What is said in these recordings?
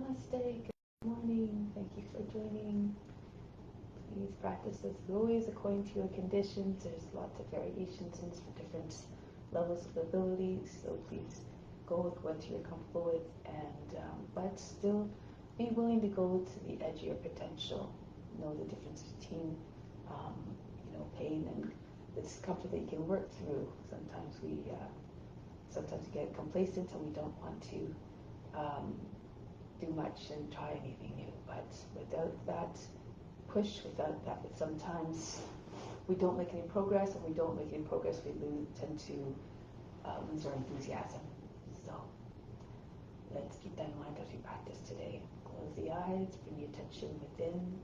Namaste, good morning, thank you for joining. Please practice as always according to your conditions. There's lots of variations in different levels of ability, so please go with what you're comfortable with, and but still be willing to go to the edge of your potential. Know the difference between pain and the discomfort that you can work through. Sometimes we get complacent and we don't want to do much and try anything new. But without that push, sometimes we don't make any progress, and we don't make any progress, we tend to lose our enthusiasm. So let's keep that in mind as we practice today. Close the eyes, bring your attention within,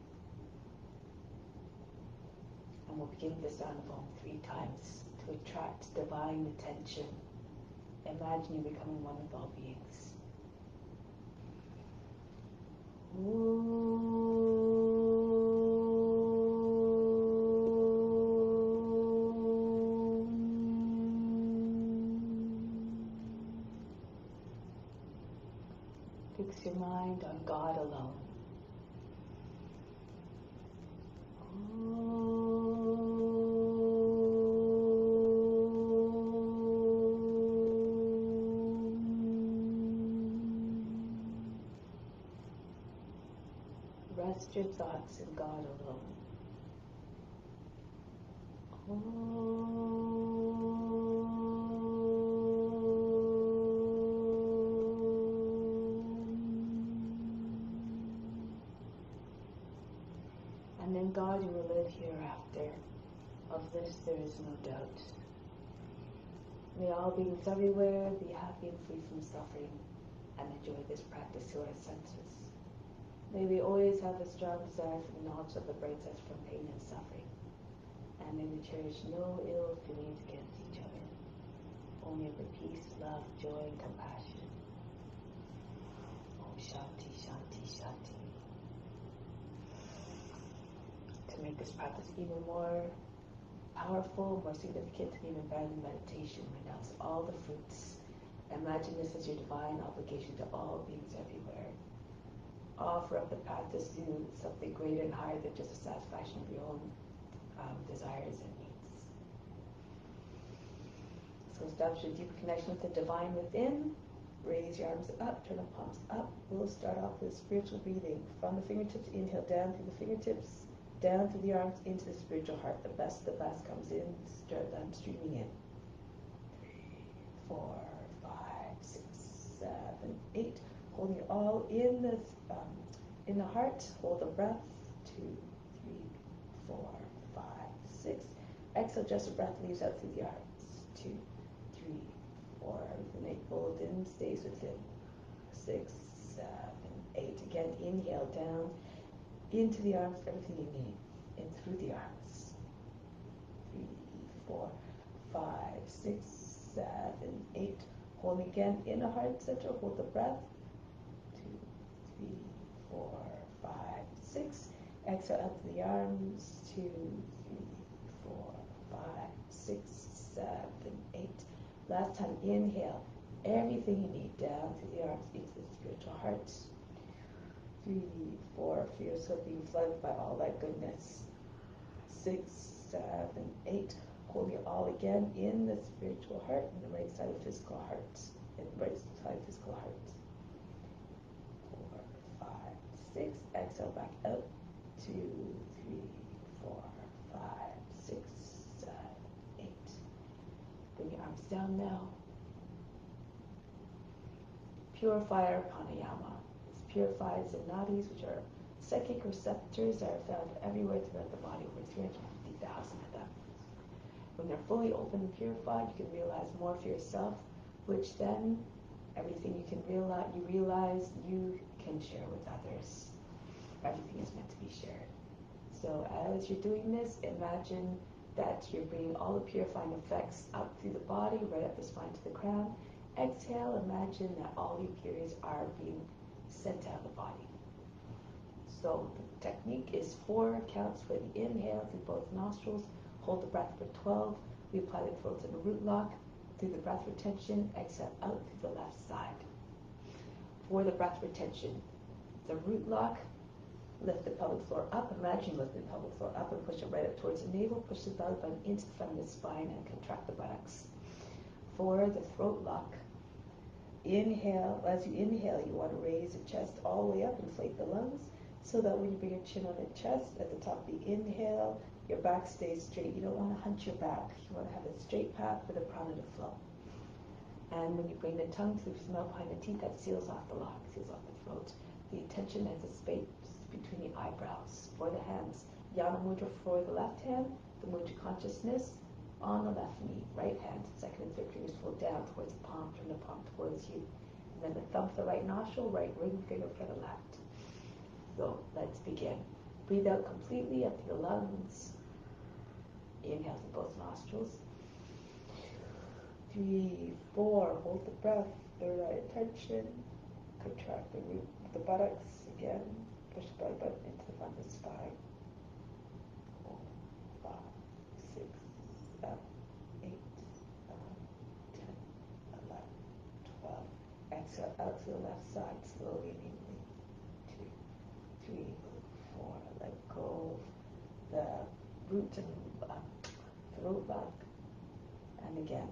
and we'll begin with the sound of Om 3 times to attract divine attention. Imagine you becoming one with all beings. Fix your mind on God alone. Rest your thoughts in God alone. And in God you will live hereafter. Of this there is no doubt. May all beings everywhere be happy and free from suffering, and enjoy this practice through our senses. May we always have a strong desire for the knowledge of the brightness from pain and suffering. And may we cherish no ill feelings against each other. Only ever peace, love, joy, and compassion. Om Shanti, Shanti, Shanti. To make this practice even more powerful, more significant, and even better than meditation, renounce all the fruits. Imagine this as your divine obligation to all beings everywhere. Offer up the practice to something greater and higher than just the satisfaction of your own desires and needs. So establish a deeper connection with the divine within. Raise your arms up, turn the palms up. We'll start off with spiritual breathing. From the fingertips, inhale down through the fingertips, down through the arms, into the spiritual heart. The best comes in, start streaming in. 3, 4, 5, 6, 7, 8. Holding it all in the heart. Hold the breath. 2, 3, 4, 5, 6. Exhale, just the breath leaves out through the arms. 2, 3, 4. Everything they pulled in stays within. 6, 7, 8. Again, inhale down into the arms, everything you need, in through the arms. 3, 4, 5, 6, 7, 8. Hold again in the heart center. Hold the breath. 2, 3, 4, 5, 6. Exhale up to the arms. 2, 3, 4, 5, 6, 7, 8. Last time, inhale everything you need down through the arms into the spiritual heart. 3, 4. Feel yourself being flooded by all that goodness. 6, 7, 8. Hold it all again in the spiritual heart and the right side of the physical heart. And the right side of the physical heart. 4, 5, 6. Exhale back out. 2, 3, 4, 5, 6, 7, 8. Bring your arms down now. Purify our pranayama. This purifies the nadis, which are psychic receptors that are found everywhere throughout the body, over 350,000 of them. When they're fully open and purified, you can realize more for yourself, which then everything you realize you can share with others. Everything is meant to be shared. So as you're doing this, imagine that you're bringing all the purifying effects up through the body, right up the spine to the crown. Exhale, imagine that all the impurities are being sent out of the body. So the technique is 4 counts for the inhale through both nostrils. Hold the breath for 12. We apply the throat to the root lock through the breath retention. Exhale out through the left side. For the breath retention, the root lock. Lift the pelvic floor up. Imagine lifting the pelvic floor up and push it right up towards the navel. Push the belly button into the front of the spine and contract the buttocks. For the throat lock, inhale. As you inhale, you want to raise the chest all the way up, inflate the lungs, so that when you bring your chin on the chest, at the top of the inhale, your back stays straight. You don't want to hunch your back. You want to have a straight path for the prana to flow. And when you bring the tongue to the smell behind the teeth, that seals off the lock, seals off the throat. The attention has a space between the eyebrows. For the hands, Yana Mudra for the left hand, the Mudra consciousness on the left knee, right hand, second and third fingers flow down towards the palm, turn the palm towards you. And then the thumb for the right nostril, right ring finger for the left. So let's begin. Breathe out completely up to the lungs. Inhale through both nostrils. 3, 4, hold the breath, third eye attention, contract the root of the buttocks again, push the belly button into the front of the spine. 4, 5, 6, 7, 8, 9, 10, 11, 12. Exhale out to the left side, slowly and evenly. 2, 3, 4, let go of the root and throat lock. And again.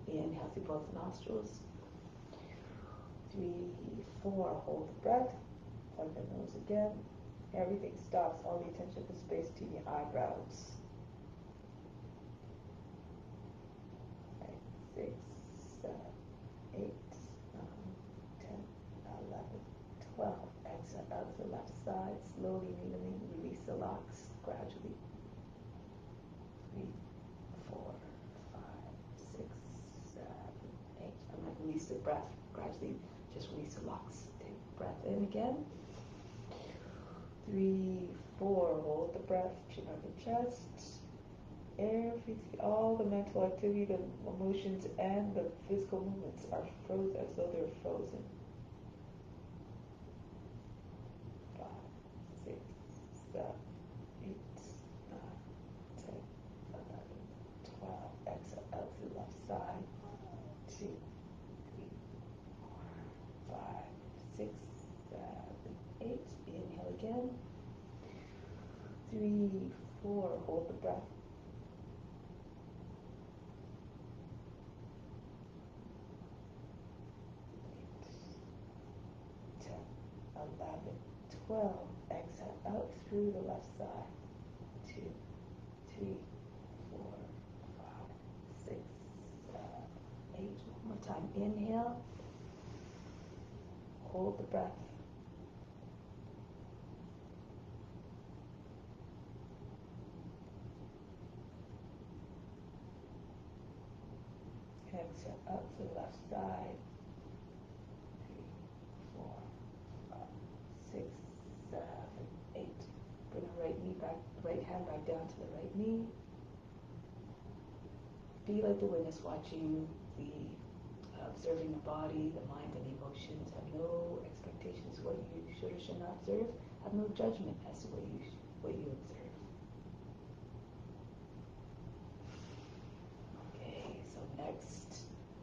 Inhale through both nostrils. 3, 4, hold the breath. Plug the nose again. Everything stops. All the attention to space between your eyebrows. 5, 6, 7, 8, 9, 10, 11, 12. Exhale out to the left side. Slowly and evenly release the locks gradually. 3, 4, 5, 6, 7, 8. I'm going to release the breath gradually. Just release the locks. Take the breath in again. 3, 4. Hold the breath. Chin on the chest. Everything, all the mental activity, the emotions, and the physical movements are frozen as though they're frozen. 5, 6, 7, 8, 9, 10, 11, 12. Exhale out to the left side. 2, 3, 4, 5, 6, 7, 8. Inhale again. 3, 4. Hold the breath. 8, 10, 11, 12. Exhale out through the left side. 2, 3, 4, 5, 6, 7, 8. One more time. Inhale. Hold the breath. 8. Exhale up to the left side. 3, 4, 5, 6, 7, 8. Bring the right knee back, right hand back down to the right knee. Be like the witness watching the observing the body, the mind, and the emotions. Have no expectations of what you should or should not observe. Have no judgment as to what you observe. Okay, so next,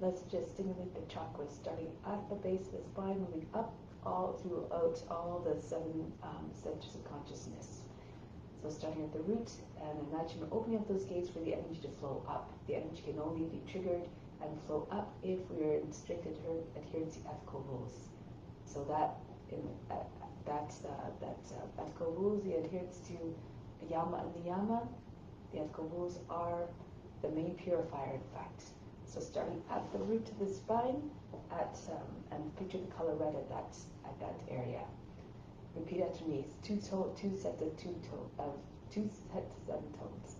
let's just stimulate the chakras, starting at the base of the spine, moving up all throughout all the 7 centers of consciousness. So starting at the root, and imagine opening up those gates for the energy to flow up. The energy can only be triggered and flow up if we are in strict adherence to ethical rules. So that's ethical rules, the adherence to yama and niyama. The ethical rules are the main purifier, in fact. So starting at the root of the spine, and picture the color red at that area. Repeat after me. Two sets of 2 sets of 7 tones.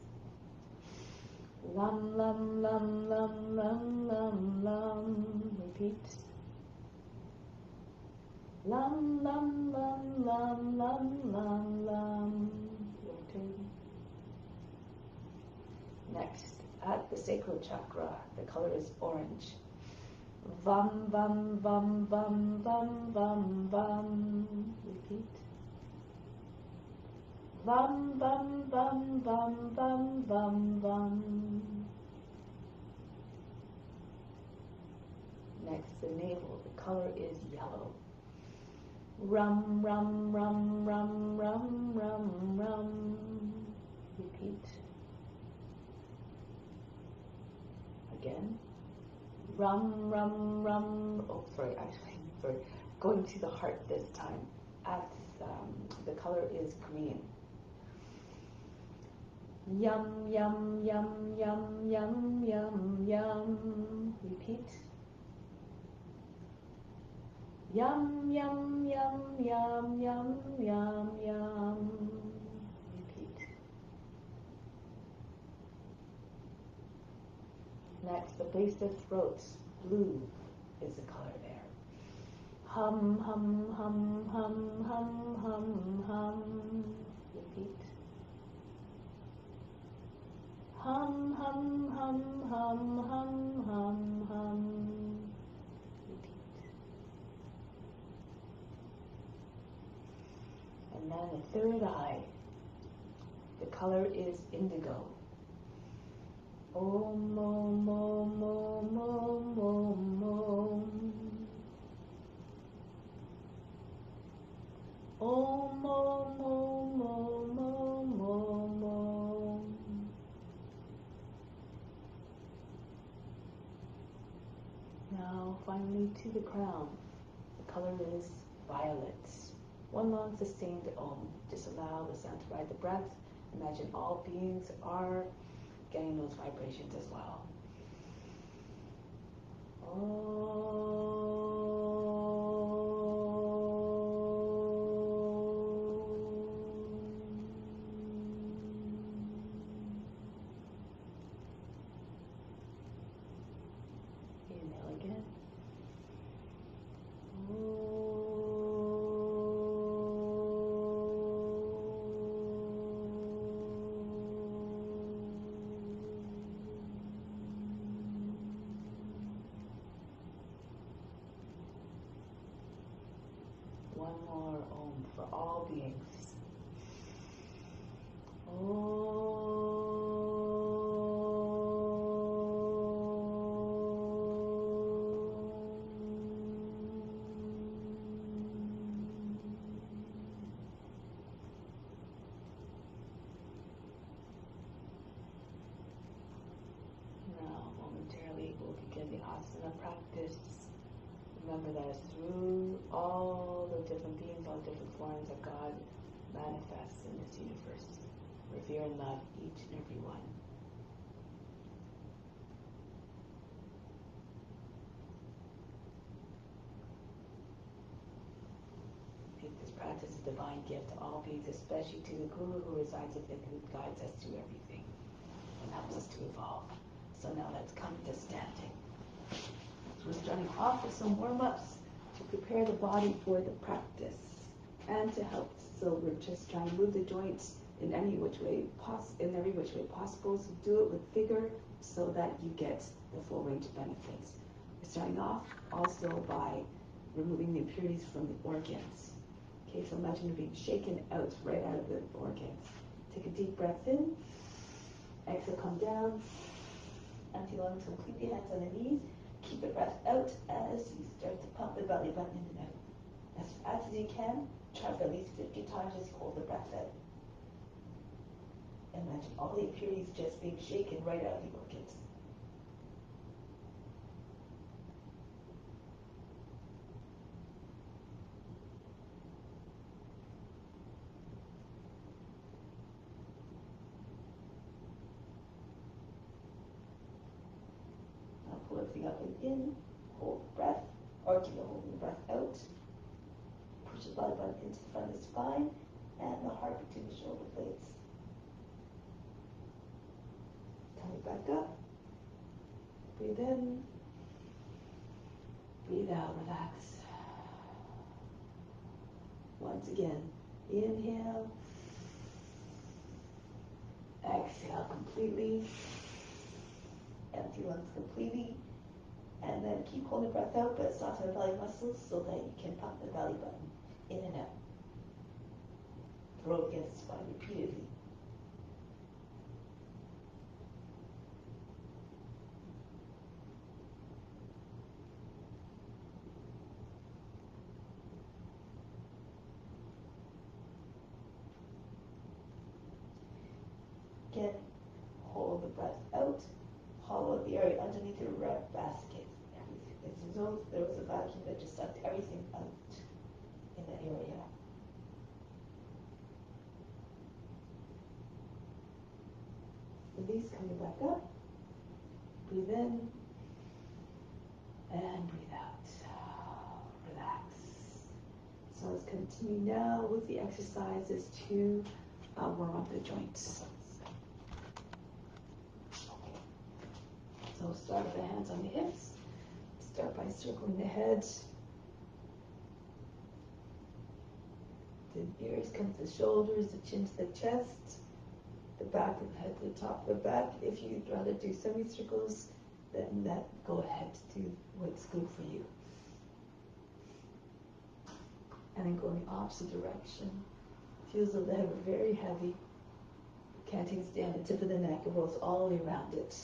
Lam lam lam lam lam lam lam. Repeat. Lam lam lam lam lam lam lam. Your turn. Next, at the sacral chakra, the color is orange. Vam vam vam vam vam vam vam. Repeat. Vam vam vam vam vam vam vam. Next, the navel. The color is yellow. Rum, rum, rum, rum, rum, rum, rum. Repeat. Again. Rum, rum, rum. Oh, sorry, actually, sorry. Going to the heart this time. The color is green. Yum, yum, yum, yum, yum, yum, yum. Repeat. Yum, yum, yum, yum, yum, yum, yum. Repeat. Next, the base of throat. Blue is the color there. Hum, hum, hum, hum, hum, hum, hum. Repeat. Hum, hum, hum, hum, hum, hum, hum. Repeat. And then the third eye. The color is indigo. Om, om, om, om, om, om, om. Om, om, om, om, om, om, om. Now, finally, to the crown. The color is violet. One long sustained om. Just allow the sound to ride the breath. Imagine all beings are getting those vibrations as well. Inhale again. One more om for all beings. Now, momentarily, we'll begin the asana practice. Remember that it's through all the different beings, all different forms that God manifests in this universe. Revere and love each and every one. Make this practice a divine gift to all beings, especially to the Guru who resides within, who guides us through everything and helps us to evolve. So now let's come to standing. So we're starting off with some warm-ups to prepare the body for the practice and to help. So we're just trying to move the joints in every which way possible. So do it with vigor so that you get the full range of benefits. We're starting off also by removing the impurities from the organs. Okay, so imagine you're being shaken out, right out of the organs. Take a deep breath in. Exhale, come down. Empty lungs completely, hands on the knees. Keep the breath out as you start to pump the belly button in and out. As fast as you can, try for at least 50 times, just hold the breath out. Imagine all the impurities just being shaken right out of the organs. Now pull everything up and in, hold the breath, or keep holding the breath out. Push the belly button into the front of the spine and the heart between the shoulder blades. Tummy back up. Breathe in. Breathe out, relax. Once again, inhale. Exhale completely. Empty lungs completely. And then keep holding the breath out, but soften the belly muscles so that you can pump the belly button in and out. Throw against the spine repeatedly. Again, hold the breath out, hollow the area underneath your right basket. It's as though there was a vacuum that just sucked everything out in that area. Release, coming back up. Breathe in and breathe out. Relax. So let's continue now with the exercises to warm up the joints. So start with the hands on the hips. Start by circling the head. The ears come to the shoulders, the chin to the chest, the back of the head to the top of the back. If you'd rather do semicircles, then go ahead, do what's good for you. And then go in the opposite direction. Feels the leg very heavy. Can't take it down the tip of the neck. It rolls all the way around it.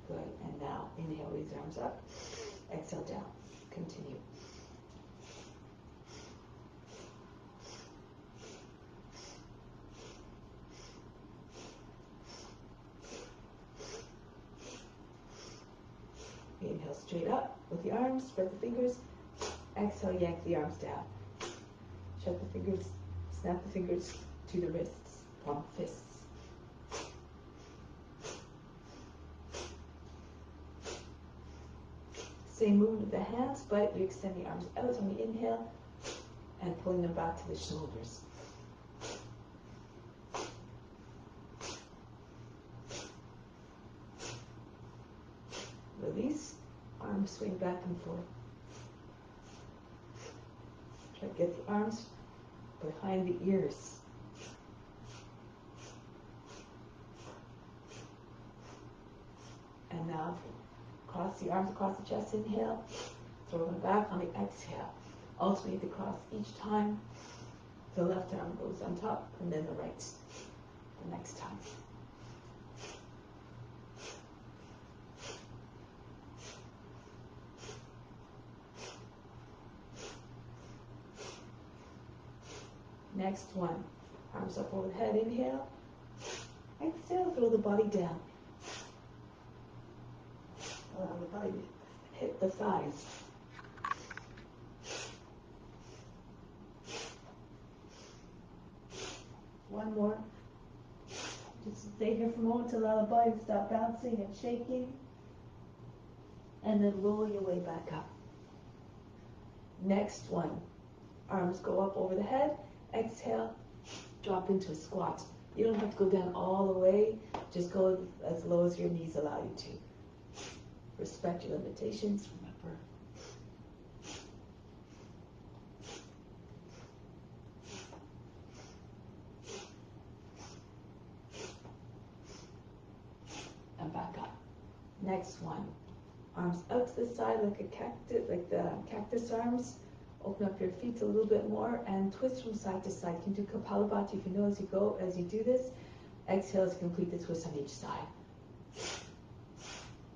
Good. And now inhale, raise your arms up. Exhale down. Continue. Inhale straight up with the arms, spread the fingers. Exhale, yank the arms down. Shut the fingers, snap the fingers to the wrists, palm fists. Same movement with the hands, but you extend the arms out on the inhale and pulling them back to the shoulders. Release, arms swing back and forth. Try to get the arms behind the ears. And now cross the arms across the chest, inhale, throw them back on the exhale. Alternate the cross each time. The left arm goes on top and then the right the next time. Next one, arms up over the head, inhale. Exhale, throw the body down. Allow the body to hit the thighs. One more. Just stay here for a moment to allow the body to stop bouncing and shaking. And then roll your way back up. Next one. Arms go up over the head. Exhale, drop into a squat. You don't have to go down all the way. Just go as low as your knees allow you to. Respect your limitations, remember. And back up. Next one. Arms out to the side like a cactus, like the cactus arms. Open up your feet a little bit more and twist from side to side. You can do Kapalabhati if you know as you go, as you do this. Exhale to complete the twist on each side.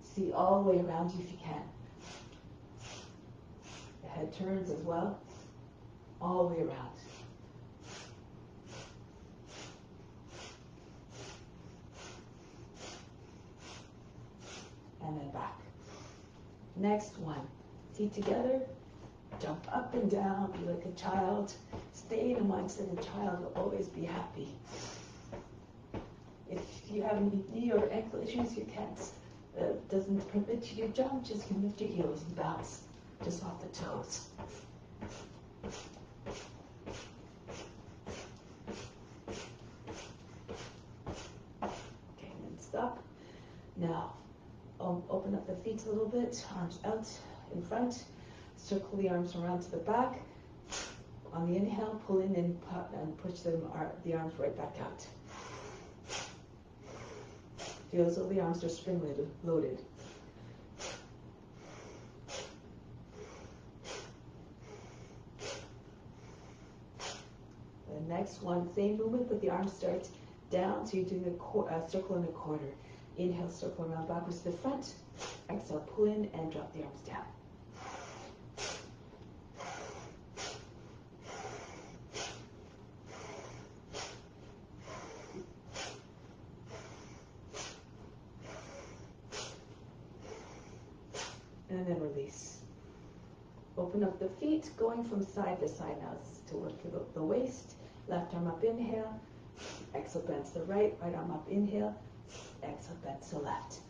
See all the way around you if you can. The head turns as well. All the way around. And then back. Next one. Feet together. Jump up and down, be like a child. Stay in a mindset of a child, you'll always be happy. If you have any knee or ankle issues, you can't, doesn't permit you to jump, just you can lift your heels and bounce, just off the toes. Okay, and then stop. Now, open up the feet a little bit, arms out in front. Circle the arms around to the back. On the inhale, pull in and push the arms right back out. Feel as though the arms are spring loaded. The next one, same movement, but the arms start down, so you're doing a circle in a corner. Inhale, circle around backwards to the front. Exhale, pull in and drop the arms down. and then release. Open up the feet, going from side to side now to work the waist. Left arm up, inhale. Exhale, bend to the right. Right arm up, inhale. Exhale, bend to the left.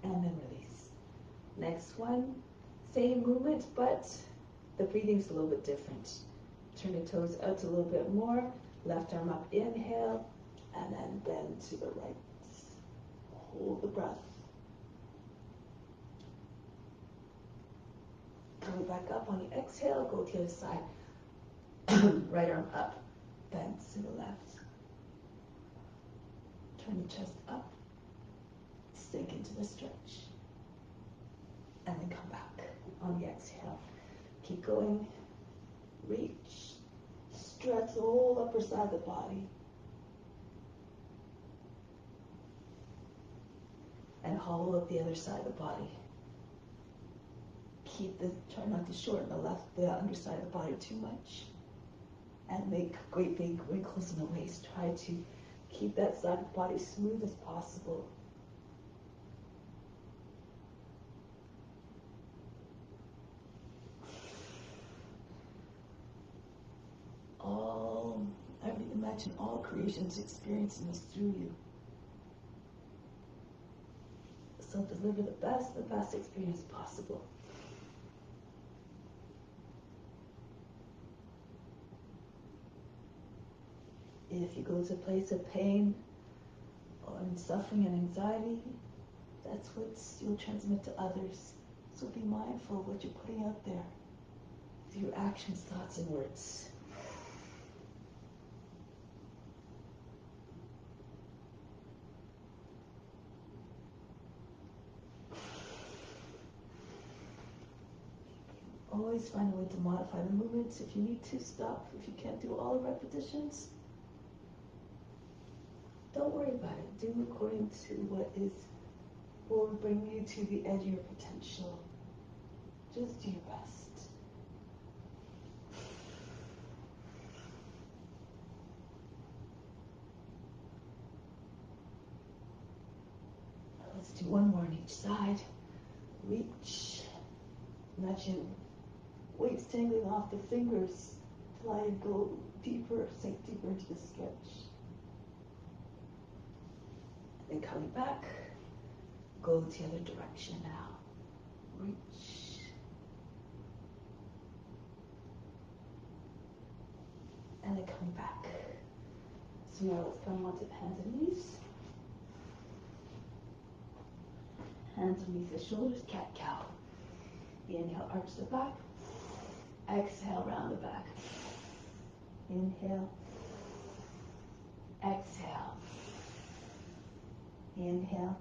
And then release. Next one, same movement, but the breathing's a little bit different. Turn the toes out a little bit more. Left arm up, inhale, and then bend to the right. Hold the breath. Coming back up on the exhale, go to the other side. Right arm up, bend to the left. Turn the chest up, sink into the stretch, and then come back on the exhale. Keep going. Reach, stretch the whole upper side of the body, and hollow up the other side of the body. Try not to shorten the underside of the body too much, and make great big wrinkles in the waist. Try to keep that side of the body smooth as possible. Imagine all creations experiencing this through you. So deliver the best experience possible. If you go to a place of pain or suffering and anxiety, that's what you'll transmit to others. So be mindful of what you're putting out there through your actions, thoughts, and words. Always find a way to modify the movements. If you need to, stop. If you can't do all the repetitions, don't worry about it. Do according to what will bring you to the edge of your potential. Just do your best. Let's do one more on each side. Reach. Imagine weights dangling off the fingers till I go deeper, sink deeper into the stretch. And coming back, go the other direction now. Reach. And then coming back. So now let's come onto the hands and knees. Hands underneath the shoulders, cat-cow. Inhale, arch the back. Exhale, round the back. Inhale. Exhale. Inhale.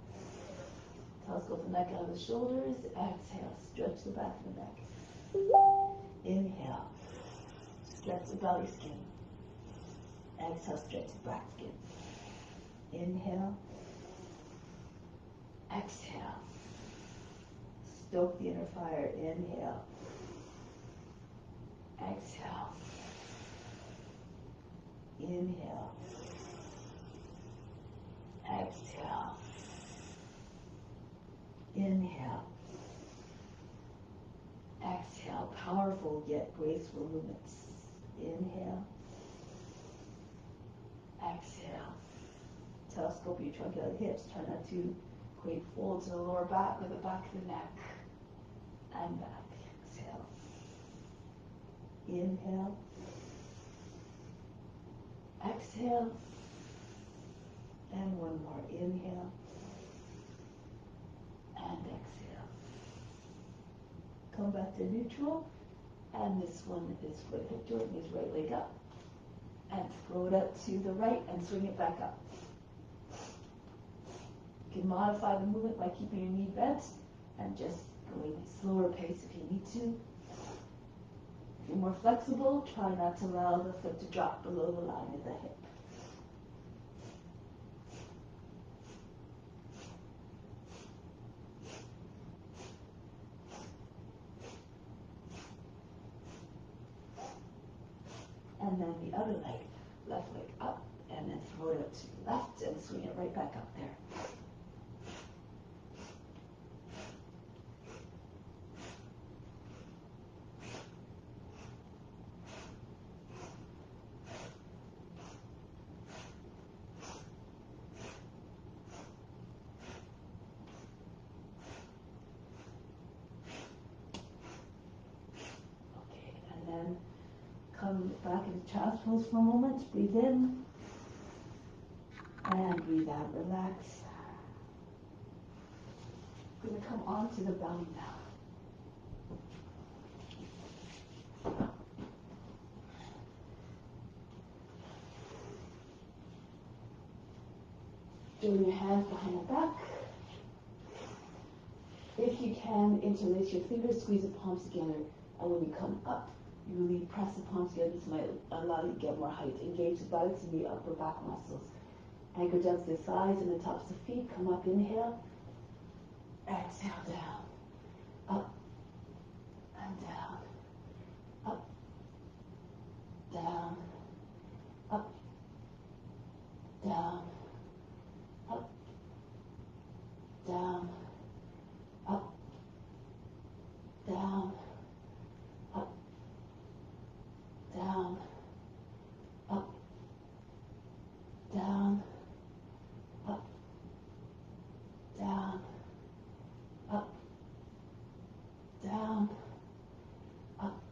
Telescope the neck out of the shoulders. Exhale, stretch the back of the neck. Inhale. Stretch the belly skin. Exhale, stretch the back skin. Inhale. Exhale. Stoke the inner fire. Inhale. Exhale. Inhale. Exhale. Inhale. Exhale. Powerful yet graceful movements. Inhale. Exhale. Telescope your trunk out of the hips. Try not to create folds in the lower back or the back of the neck. And back. Exhale. Inhale. Exhale. And one more. Inhale. And exhale. Come back to neutral. And this one is right hip joint, his right leg up. And throw it out to the right and swing it back up. You can modify the movement by keeping your knee bent and just going at a slower pace if you need to. If you're more flexible, try not to allow the foot to drop below the line of the hip. the other leg. Left leg up, and then throw it out to the left and swing it right back up there. Come back into child's pose for a moment. Breathe in and breathe out. Relax. We're going to come onto the belly now. Join your hands behind your back. If you can, interlace your fingers, squeeze the palms together, and when you come up, you really press the palms together. This might allow you to get more height. Engage the buttocks and the upper back muscles. Anchor down to the thighs and the tops of the feet. Come up, inhale. Exhale, down. Up and down. Up, down. Up, down. Up, down. Up, down. Down, up, down, up, down, up, down, up,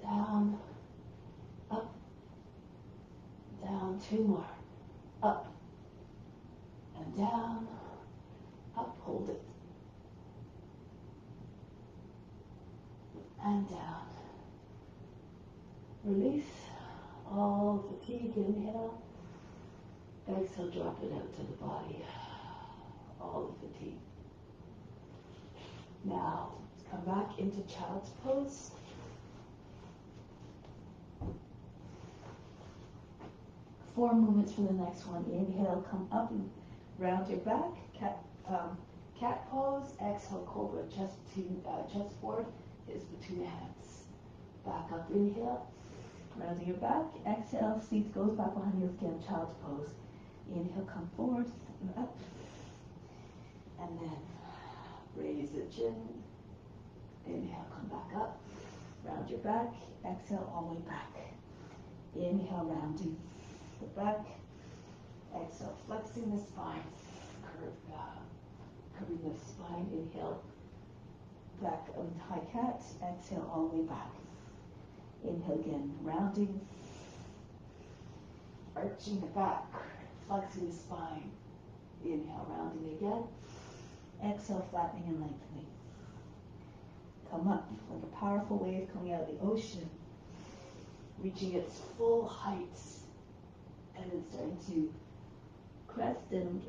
down, up, down. Two more. Up and down, up, hold it, and down. Release all fatigue, inhale. Exhale, drop it out to the body. All the fatigue. Now, come back into child's pose. Four movements for the next one. Inhale, come up and round your back. Cat pose. Exhale, cobra. Chest forward. Hips between the hands. Back up, inhale. Rounding your back, exhale, seat goes back behind you again, child's pose. Inhale, come forward, and up. And then raise the chin. Inhale, come back up. Round your back, exhale, all the way back. Inhale, rounding the back. Exhale, flexing the spine. Curving the spine. Inhale, back on high cat. Exhale, all the way back. Inhale again, rounding, arching the back, flexing the spine. Inhale, rounding again. Exhale, flattening and lengthening. Come up like a powerful wave coming out of the ocean, reaching its full heights, and then starting to crest and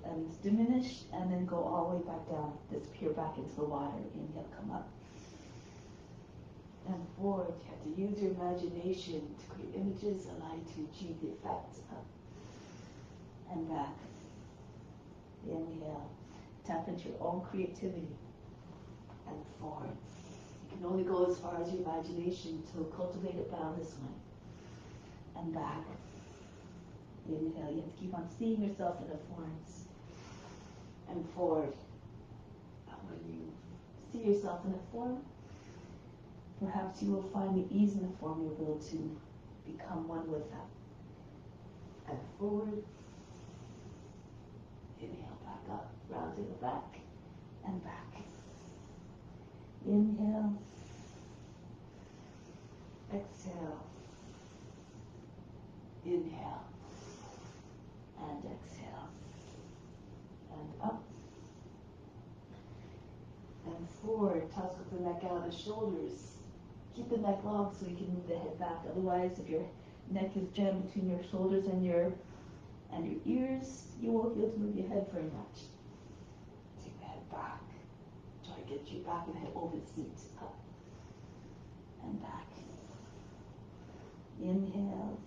diminish, and then go all the way back down, disappear back into the water. Inhale, come up. And forward, you have to use your imagination to create images, allow you to achieve the effects. Up and back. Inhale. Tap into your own creativity. And forward. You can only go as far as your imagination to cultivate it boundlessly. And back. Inhale. You have to keep on seeing yourself in the forms. And forward. And when you see yourself in a form, perhaps you will find the ease in the form you'll be able to become one with that. And forward. Inhale, back up, rounding the back, and back. Inhale. Exhale. Inhale. And exhale. And up. And forward. Toss with the neck out of the shoulders. Keep the neck long so you can move the head back. Otherwise, if your neck is jammed between your shoulders and your ears, you won't be able to move your head very much. Take the head back. Try to get your back and head over the seat. Up and back. Inhale.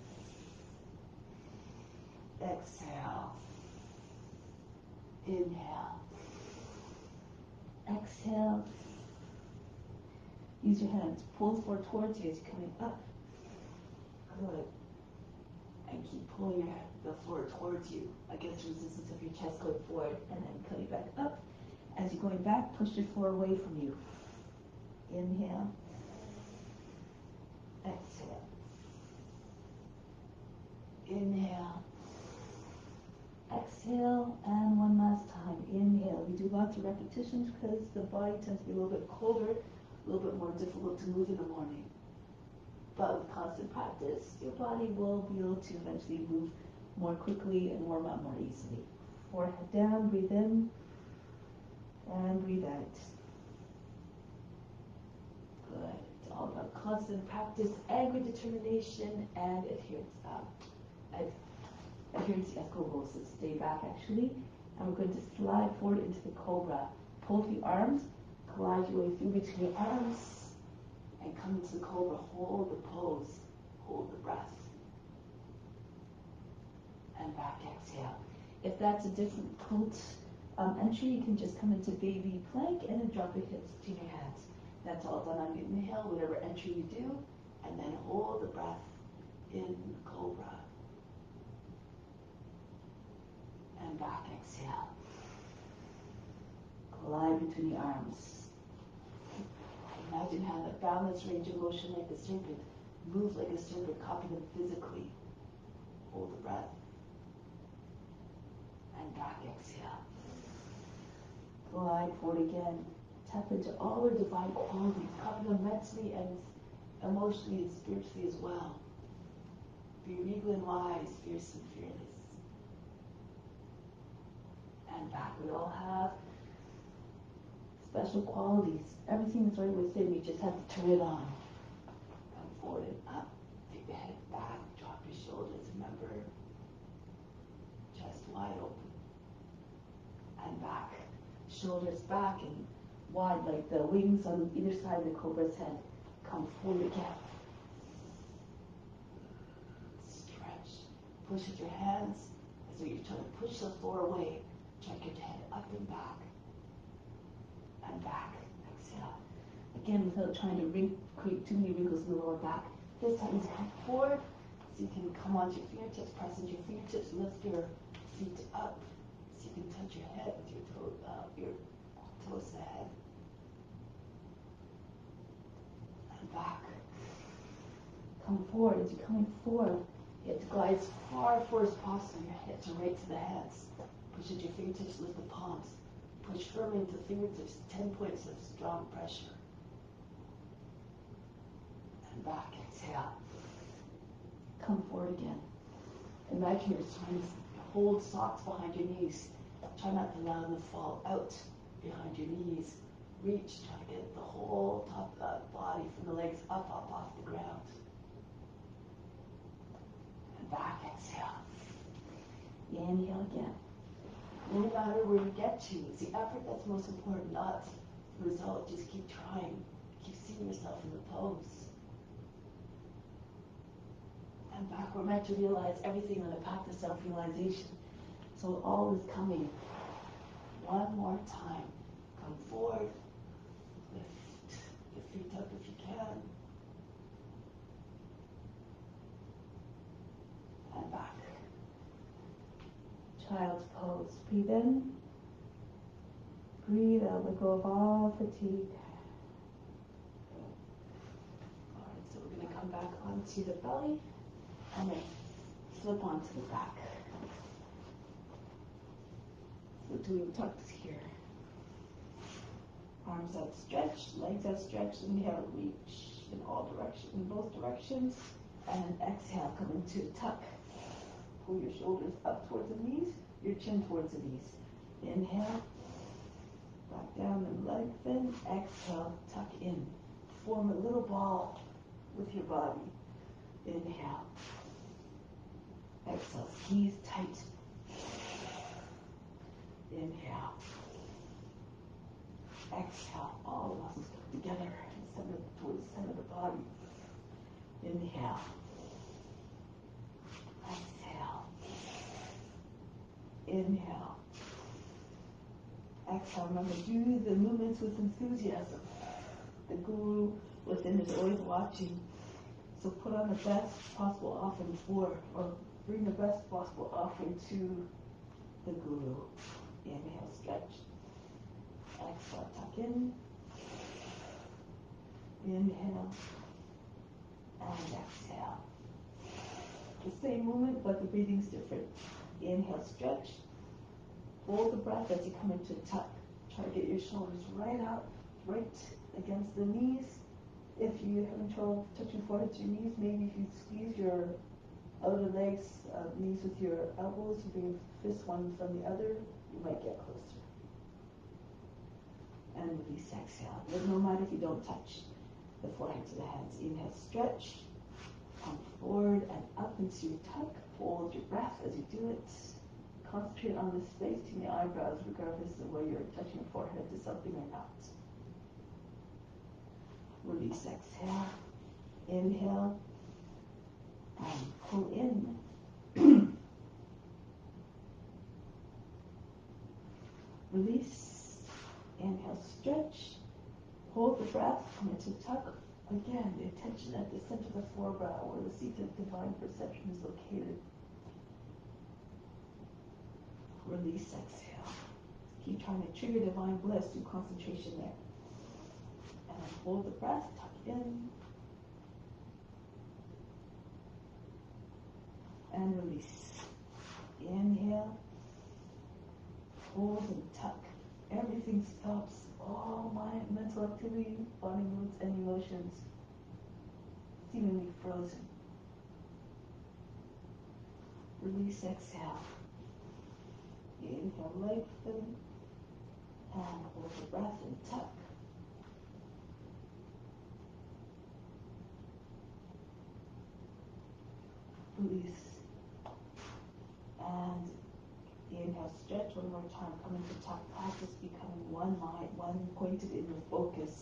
Exhale. Inhale. Exhale. Use your hands. Pull forward towards you as you're coming up. Good. And keep pulling the floor towards you against the resistance of your chest going forward, and then coming back up. As you're going back, push your floor away from you. Inhale. Exhale. Inhale. Exhale, and one last time. Inhale. We do lots of repetitions because the body tends to be a little bit colder, a little bit more difficult to move in the morning. But with constant practice, your body will be able to eventually move more quickly and warm up more easily. Forehead down, breathe in, and breathe out. Good. It's all about constant practice, angry determination, and adherence. Adherence to goals. So stay back actually, and we're going to slide forward into the cobra. Pull the arms, glide your way through between your arms, and come into the cobra. Hold the pose, hold the breath, and back exhale. If that's a difficult entry, you can just come into baby plank and then drop your hips to your hands. That's all done on your inhale, whatever entry you do, and then hold the breath in cobra. And back exhale. Glide between the arms. Imagine how that balance range of motion like the serpent. Move like a serpent, copy them physically. Hold the breath. And back exhale. Glide forward again. Tap into all our divine qualities. Copy them mentally and emotionally and spiritually as well. Be regal and wise, fierce and fearless. And back. We all have special qualities. Everything is right within you. Just have to turn it on. Come forward and up. Take the head back. Drop your shoulders. Remember, chest wide open. And back. Shoulders back and wide like the wings on either side of the cobra's head. Come forward again. Stretch. Push with your hands as though you're trying to push the floor away. Check your head up and back. And back. Exhale. Again, without trying to create too many wrinkles in the lower back. This time, come forward so you can come onto your fingertips, press into your fingertips, lift your feet up so you can touch your head with your toes to the head. And back. Come forward. As you're coming forward, you have to glide as far forward as possible. Your hips are right to the hands. Push into your fingertips, lift the palms. Push firmly into the fingertips, 10 points of strong pressure. And back, exhale. Come forward again. Imagine you're trying to hold socks behind your knees. Try not to allow them to fall out behind your knees. Reach, try to get the whole top of the body from the legs up off the ground. And back, exhale. Inhale again. No matter where you get to, it's the effort that's most important, not the result. Just keep trying. Keep seeing yourself in the pose. And back, we're meant to realize everything on the path to self-realization. So all is coming. One more time. Come forward. Lift the feet up if you can. And back. Child's pose. Breathe in. Breathe out. Let go of all fatigue. Alright, so we're going to come back onto the belly and then flip onto the back. So doing tucks here. Arms outstretched, legs outstretched. Inhale, reach in all directions, in both directions. And exhale, come into a tuck. Pull your shoulders up towards the knees, your chin towards the knees. Inhale, back down and lengthen. Exhale, tuck in. Form a little ball with your body. Inhale. Exhale, squeeze tight. Inhale. Exhale, all the muscles come together towards the center of the body. Inhale. Exhale. Inhale. Exhale. Remember, do the movements with enthusiasm. The guru within is always watching. So put on the best possible offering or bring the best possible offering to the Guru. Inhale, stretch. Exhale, tuck in. Inhale and exhale. The same movement, but the breathing's different. Inhale, stretch. Hold the breath as you come into tuck. Try to get your shoulders right out, right against the knees. If you are having trouble touching forehead to your knees, maybe if you squeeze your outer legs, knees with your elbows, you bring fist one from the other, you might get closer. And release, exhale. It doesn't matter if you don't touch the forehead to the hands. Inhale, stretch. Come forward and up into your tuck. Hold your breath as you do it. Concentrate on the space between the eyebrows, regardless of whether you're touching your forehead to something or not. Release, exhale. Inhale. And pull in. Release. Inhale, stretch. Hold the breath. Come into tuck. Again, the attention at the center of the forebrow, where the seat of divine perception is located. Release, exhale. Keep trying to trigger divine bliss through concentration there. And then hold the breath, tuck in. And release. Inhale. Hold and tuck. Everything stops. All mind, mental activity, body moods, and emotions seemingly frozen. Release, exhale. Inhale, lengthen, and hold the breath and tuck. Release. And inhale, stretch one more time. Come into tuck. Practice becoming one mind, one pointed in your focus.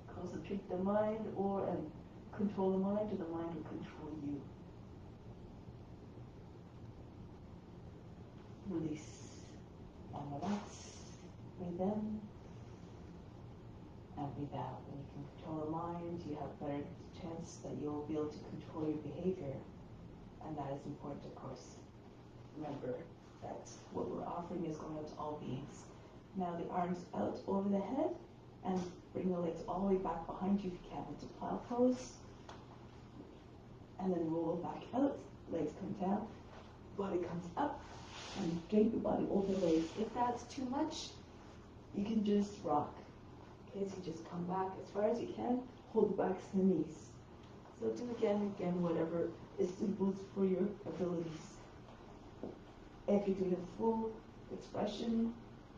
Concentrate the mind and control the mind, or the mind will control you. Release and relax. Breathe in and breathe out. When you can control the mind, you have a better chance that you'll be able to control your behavior. And that is important, of course. Remember that what we're offering is going out to all beings. Now the arms out over the head and bring the legs all the way back behind you if you can into plow pose. And then roll back out, legs come down, body comes up, and drape your body over the legs. If that's too much, you can just rock. Okay, so you just come back as far as you can, hold the backs of the knees. So do again and again, whatever is suitable for your abilities. If you're doing a full expression,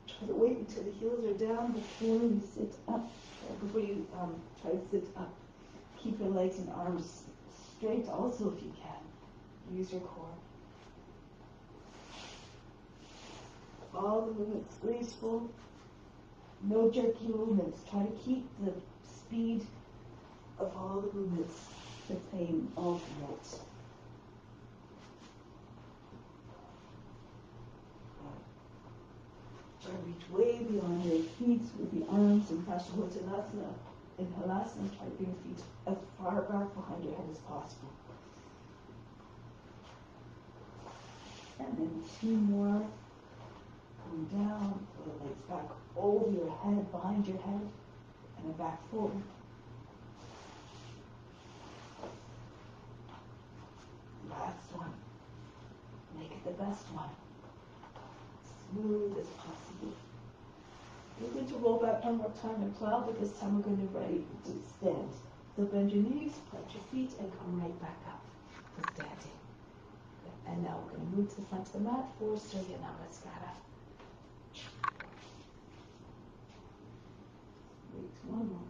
try to wait until the heels are down before you sit up. Before you try to sit up. Keep your legs and arms straight also if you can. Use your core. All the movements graceful. No jerky movements. Try to keep the speed of all the movements the same, alternate. Try to reach way beyond your feet with the arms in Paschimottanasana. In Halasana, try to bring your feet as far back behind your head as possible. And then two more. Come down, pull the legs back over your head, behind your head, and then back forward. Last one. Make it the best one. Smooth as possible. We're going to roll back one more time and plow, but this time we're going to ready to stand. So bend your knees, plant your feet, and come right back up to standing. And now we're going to move to the front of the mat for Surya Namaskara. Wait 1 moment.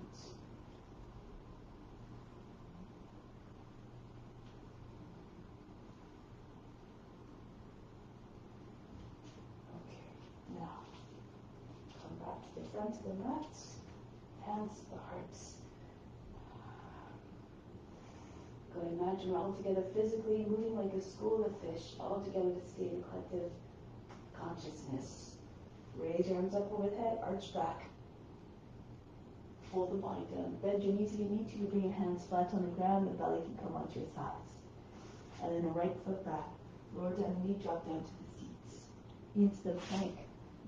Front of the mat, hands to the hearts. Go and imagine we're all together physically, moving like a school of fish, all together to stay in collective consciousness. Raise your arms up overhead, arch back. Fold the body down. Bend your knees if you need to. You bring your hands flat on the ground. The belly can come onto your thighs. And then the right foot back. Lower down the knee, drop down to the seats. Into the plank.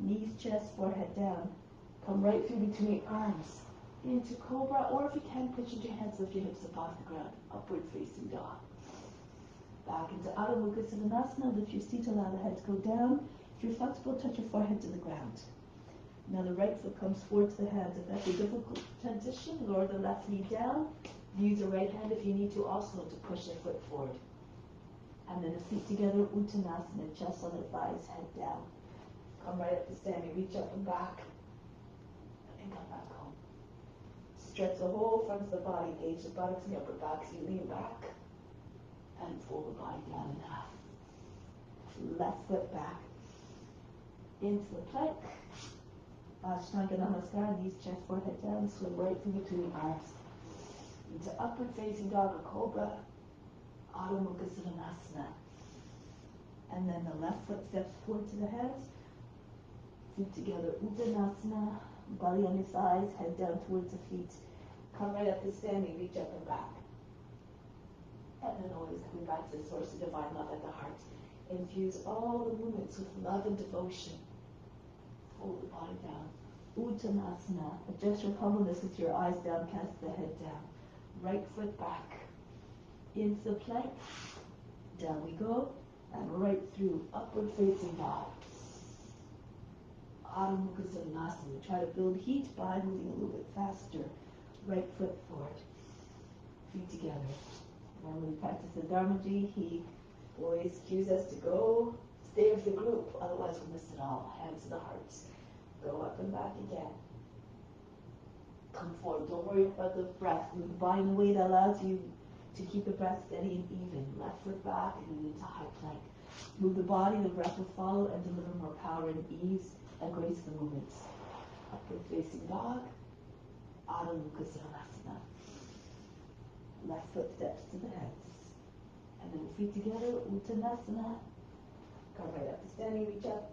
Knees, chest, forehead down. Come right through between your arms. Into cobra, or if you can, push into your hands, lift your hips up off the ground. Upward facing dog. Back into Adho Mukha Svanasana. Lift your seat, allow the head to go down. If you're flexible, touch your forehead to the ground. Now the right foot comes forward to the hands. If that's a difficult transition, lower the left knee down. Use the right hand if you need to also to push your foot forward. And then the feet together, Uttanasana, chest on the thighs, head down. Come right up to standing, reach up and back. And come back home. Stretch the whole front of the body, engage the buttocks and the upper back so you lean back. And fold the body down in half. Left foot back. Into the plank. Ashtanga Namaskar, knees, chest, forehead down, swim right through between the arms. Into upward facing dog or cobra, Adho Mukha Svanasana. And then the left foot steps forward to the hands, feet together, Uttanasana, belly on your thighs, head down towards the feet. Come right up to standing, reach up and back. And then always coming back to the source of divine love at the heart. Infuse all the movements with love and devotion. Fold the body down. Uttanasana. Adjust your humbleness with your eyes downcast, the head down. Right foot back. Into the plank. Down we go. And right through. Upward facing dog. Adho Mukha Svanasana. Try to build heat by moving a little bit faster. Right foot forward. Feet together. When we practice the Dharmaji, he always cues us to go. Stay with the group. Otherwise we'll miss it all. Hands to the hearts. Go up and back again. Come forward. Don't worry about the breath. Move the body in a way that allows you to keep the breath steady and even. Left foot back and then into high plank. Move the body, the breath will follow and deliver more power and ease and grace the movements. Upward facing dog. Adho Mukha Svanasana. Left foot steps to the hands. And then feet together, Uttanasana. Come right up to standing, reach up.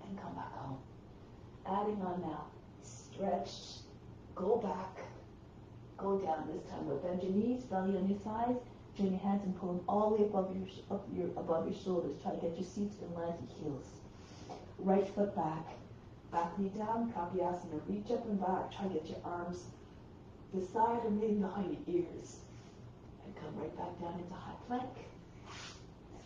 And come back home. Adding on now. Stretch. Go back. Go down this time. We'll bend your knees, belly on your thighs. Join your hands and pull them all the way above your shoulders. Try to get your seat in line with your heels. Right foot back. Back knee down, Kapiyasana. Reach up and back. Try to get your arms beside or maybe behind your ears. And come right back down into high plank.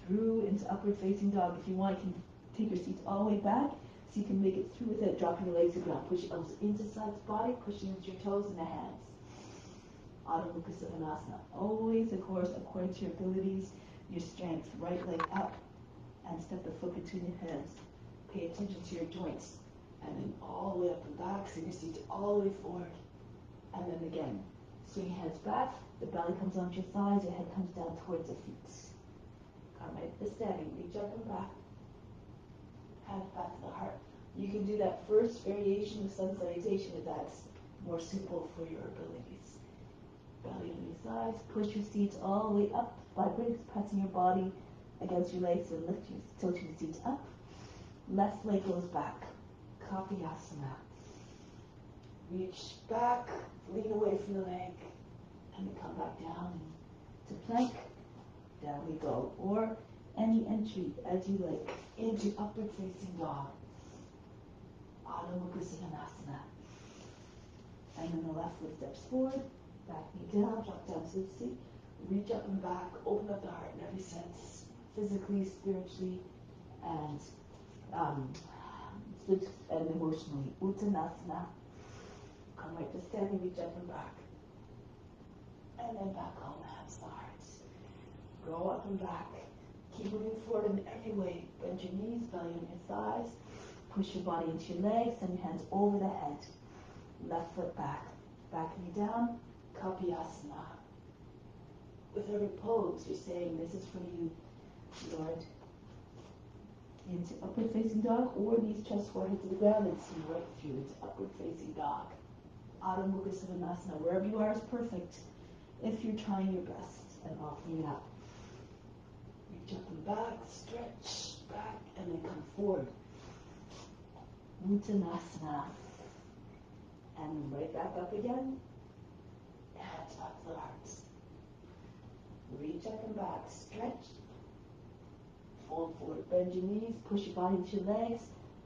Through into upward facing dog. If you want, you can take your seats all the way back so you can make it through without dropping your legs to the ground. Push your elbows into the side of the body, pushing into your toes and the hands. Adho Mukha Svanasana. Always, of course, according to your abilities, your strength. Right leg up and step the foot between your hands. Pay attention to your joints. And then all the way up and back, so your seats all the way forward. And then again, swing your hands back, the belly comes onto your thighs, your head comes down towards the feet. Come right to standing, reach up and back. Hands back to the heart. You can do that first variation of sun salutation if that's more suitable for your abilities. Belly on your thighs, push your seats all the way up, vibrate, pressing your body against your legs and tilt your seats up. Left leg goes back. Kapiyasana. Reach back, lean away from the leg, and then come back down to plank. Down we go. Or any entry as you like into upward facing dog. Adho Mukha Svanasana. And then the left foot steps forward, back knee down, drop down to the seat, reach up and back, open up the heart in every sense, physically, spiritually, and emotionally. Uttanasana. Come right to standing, reach up and back. And then back home, hands to the heart. Go up and back. Keep moving forward in every way. Bend your knees, belly on your thighs. Push your body into your legs, send your hands over the head. Left foot back. Back knee down. Kapiyasana. With every pose, you're saying, this is for you, Lord. Into upward facing dog, or knees, chest, forehead to the ground, and see right through into upward facing dog. Adho Mukha Svanasana. Wherever you are is perfect if you're trying your best and offering it up. Reach up and back, stretch back, and then come forward. Uttanasana. And right back up again. Hands back to the hearts. Reach up and back. Stretch. Fold forward. Bend your knees. Push your body into your legs.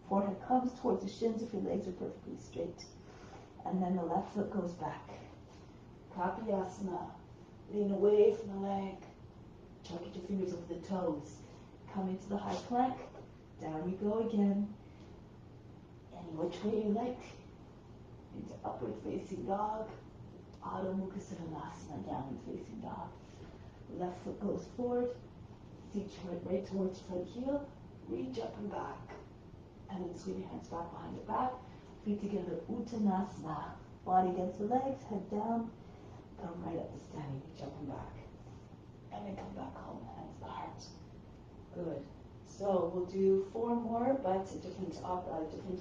Forehead comes towards the shins if your legs are perfectly straight. And then the left foot goes back. Kapiyasana. Lean away from the leg. Try to get your fingers over the toes. Come into the high plank. Down we go again. Any which way you like. Into upward facing dog. Adho Mukha Svanasana, downward facing dog. Left foot goes forward. Feet right towards front heel. Reach up and back. And then swing your hands back behind your back. Feet together, Uttanasana. Body against the legs, head down. Come right up to standing, reach up and back. And then come back home, hands to the heart. Good. So we'll do 4 more, but a different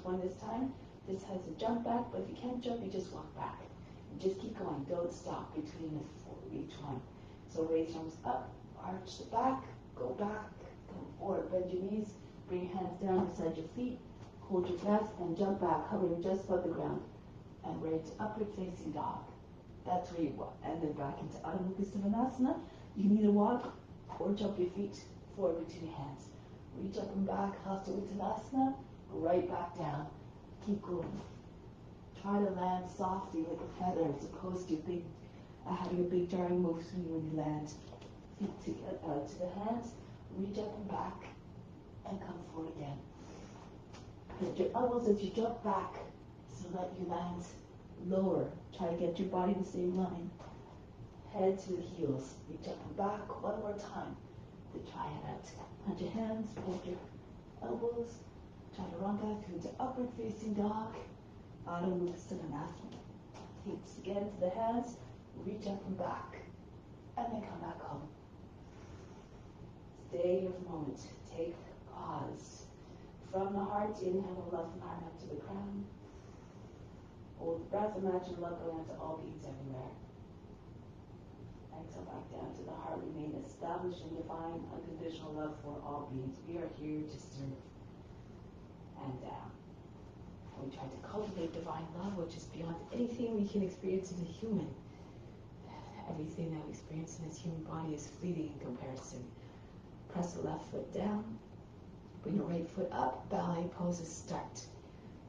one this time. This has a jump back, but if you can't jump, you just walk back. And just keep going, don't stop between each one. So raise arms up, arch the back, go back, come forward, bend your knees, bring your hands down beside your feet, hold your breath, and jump back, hovering just above the ground. And right to upward facing dog. That's where you walk. And then back into Adho Mukha Svanasana. You can either walk or jump your feet forward between your hands. Reach up and back, Hasta Uttanasana, right back down. Keep going. Try to land softly like a feather as opposed to having a big jarring motion when you land. Feet to the hands, reach up and back, and come forward again. Lift your elbows as you jump back so that you land lower. Try to get your body in the same line. Head to the heels. Reach up and back one more time to try it out. Plant your hands, hold your elbows. Chaturanga through to upward facing dog. Adho Mukha Svanasana. Feet again to the hands. Reach up and back. And then come back home. Stay here for a moment. Take pause. From the heart, inhale the left arm up to the crown. Hold the breath, imagine love going out to all beings everywhere. Exhale back down to the heart. Remain established in divine, unconditional love for all beings. We are here to serve. And down. We try to cultivate divine love, which is beyond anything we can experience as a human. Everything that we experience in this human body is fleeting in comparison. Press the left foot down. Bring the right foot up. Ballet poses start.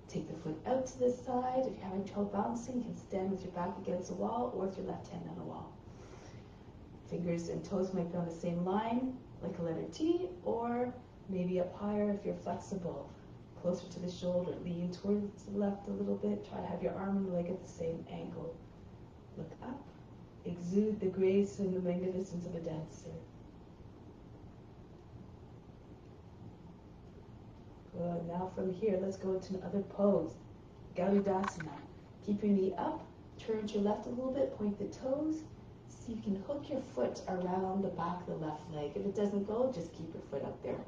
Take the foot out to the side. If you're having trouble balancing, you can stand with your back against the wall or with your left hand on the wall. Fingers and toes might be on the same line, like a letter T, or maybe up higher if you're flexible. Closer to the shoulder. Lean towards the left a little bit. Try to have your arm and leg at the same angle. Look up. Exude the grace and the magnificence of a dancer. Good. Now from here, let's go into another pose. Garudasana. Keep your knee up. Turn to your left a little bit. Point the toes. See if you can hook your foot around the back of the left leg. If it doesn't go, just keep your foot up there.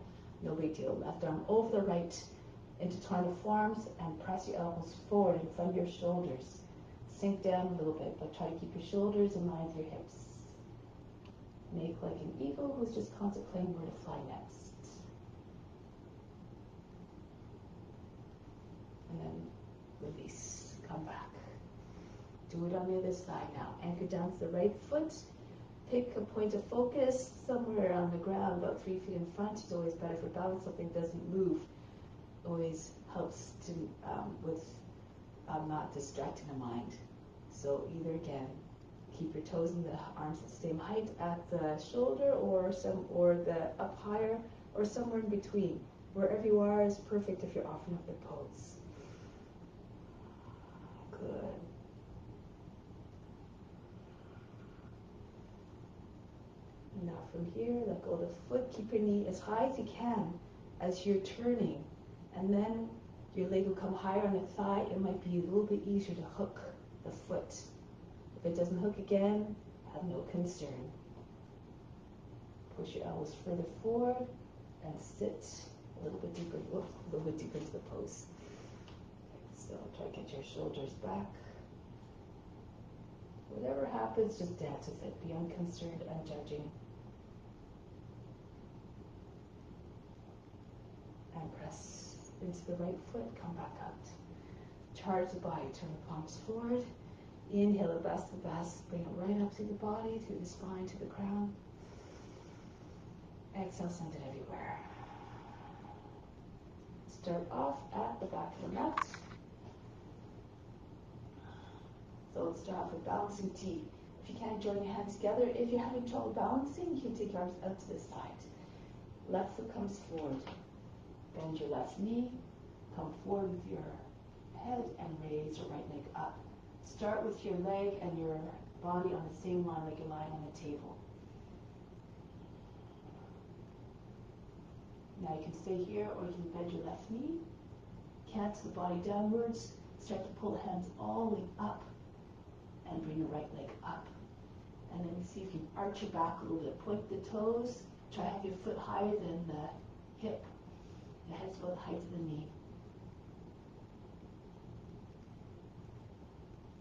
No big deal. Left arm over the right. Intertwine the forearms and press your elbows forward in front of your shoulders. Sink down a little bit, but try to keep your shoulders in line with your hips. Make like an eagle who's just contemplating where to fly next. And then release. Come back. Do it on the other side now. Anchor down to the right foot. Pick a point of focus somewhere on the ground, about 3 feet in front. It's always better for balance. Something doesn't move. Always helps to with not distracting the mind. So either again, keep your toes and the arms at the same height at the shoulder, or the up higher, or somewhere in between. Wherever you are is perfect if you're offering up the pose. Good. Now from here, let go of the foot. Keep your knee as high as you can as you're turning. And then your leg will come higher on the thigh. It might be a little bit easier to hook the foot. If it doesn't hook again, have no concern. Push your elbows further forward and sit a little bit deeper into the pose. So try to get your shoulders back. Whatever happens, just dance with it. Be unconcerned and judging. And press into the right foot, come back out. Charge the body, turn the palms forward. Inhale the best, bring it right up through the body, through the spine, to the crown. Exhale, send it everywhere. Start off at the back of the mat. So let's start off with balancing T. If you can't join your hands together, if you're having trouble balancing, you can take your arms out to the side. Left foot comes forward. Bend your left knee. Come forward with your head and raise your right leg up. Start with your leg and your body on the same line like you're lying on a table. Now you can stay here or you can bend your left knee. Canter the body downwards. Start to pull the hands all the way up and bring the right leg up. And then you see if you can arch your back a little bit. Point the toes. Try to have your foot higher than the hip. The head's about the height of the knee.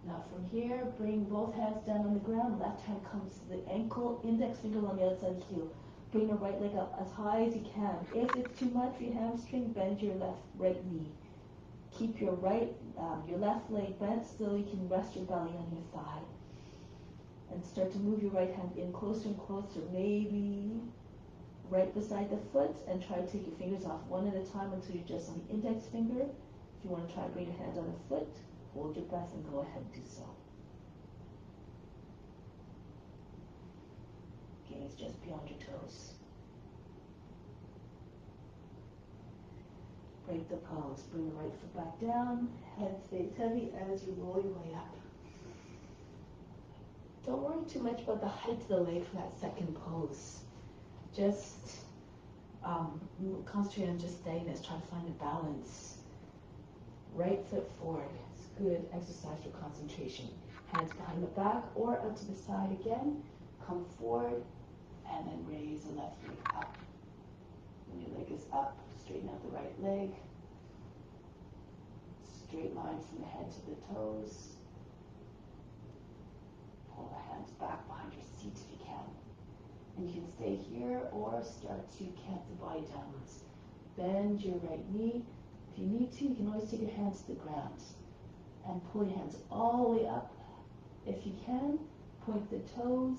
Now from here, bring both hands down on the ground. Left hand comes to the ankle, index finger on the other side of the heel. Bring the right leg up as high as you can. If it's too much for your hamstring, bend your right knee. Keep your left leg bent so you can rest your belly on your thigh. And start to move your right hand in closer and closer, maybe right beside the foot, and try to take your fingers off one at a time until you're just on the index finger. If you want to try to bring your hand on the foot, hold your breath and go ahead and do so. Gaze just beyond your toes. Break the pose. Bring the right foot back down. Head stays heavy as you roll your way up. Don't worry too much about the height of the leg for that second pose. Just concentrate on just steadiness. Try to find a balance. Right foot forward. It's good exercise for concentration. Hands behind the back or up to the side again. Come forward and then raise the left leg up. When your leg is up, straighten out the right leg. Straight line from the head to the toes. Pull the hands back behind your seat if you can. And you can stay here or start to cant the body downwards. Bend your right knee. If you need to, you can always take your hands to the ground and pull your hands all the way up. If you can, point the toes,